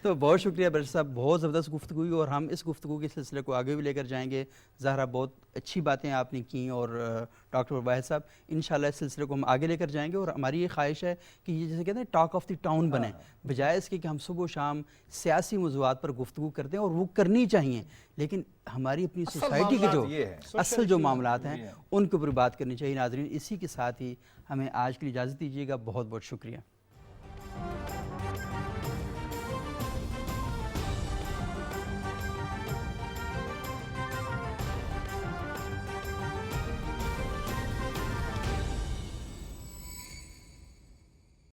تو بہت شکریہ برشید صاحب، بہت زبردست گفتگو ہوئی اور ہم اس گفتگو کے سلسلے کو آگے بھی لے کر جائیں گے. زہرا بہت اچھی باتیں آپ نے کی اور ڈاکٹر واحد صاحب انشاءاللہ اس سلسلے کو ہم آگے لے کر جائیں گے. اور ہماری یہ خواہش ہے کہ یہ جیسے کہتے ہیں ٹاک آف دی ٹاؤن بنے، بجائے اس کے کہ ہم صبح و شام سیاسی موضوعات پر گفتگو کرتے ہیں اور وہ کرنی چاہیے، لیکن ہماری اپنی سوسائٹی کے جو اصل جو معاملات ہیں ان کے اوپر بات کرنی چاہیے. ناظرین اسی کے ساتھ ہی ہمیں آج کے لیے اجازت دیجیے گا. بہت بہت شکریہ.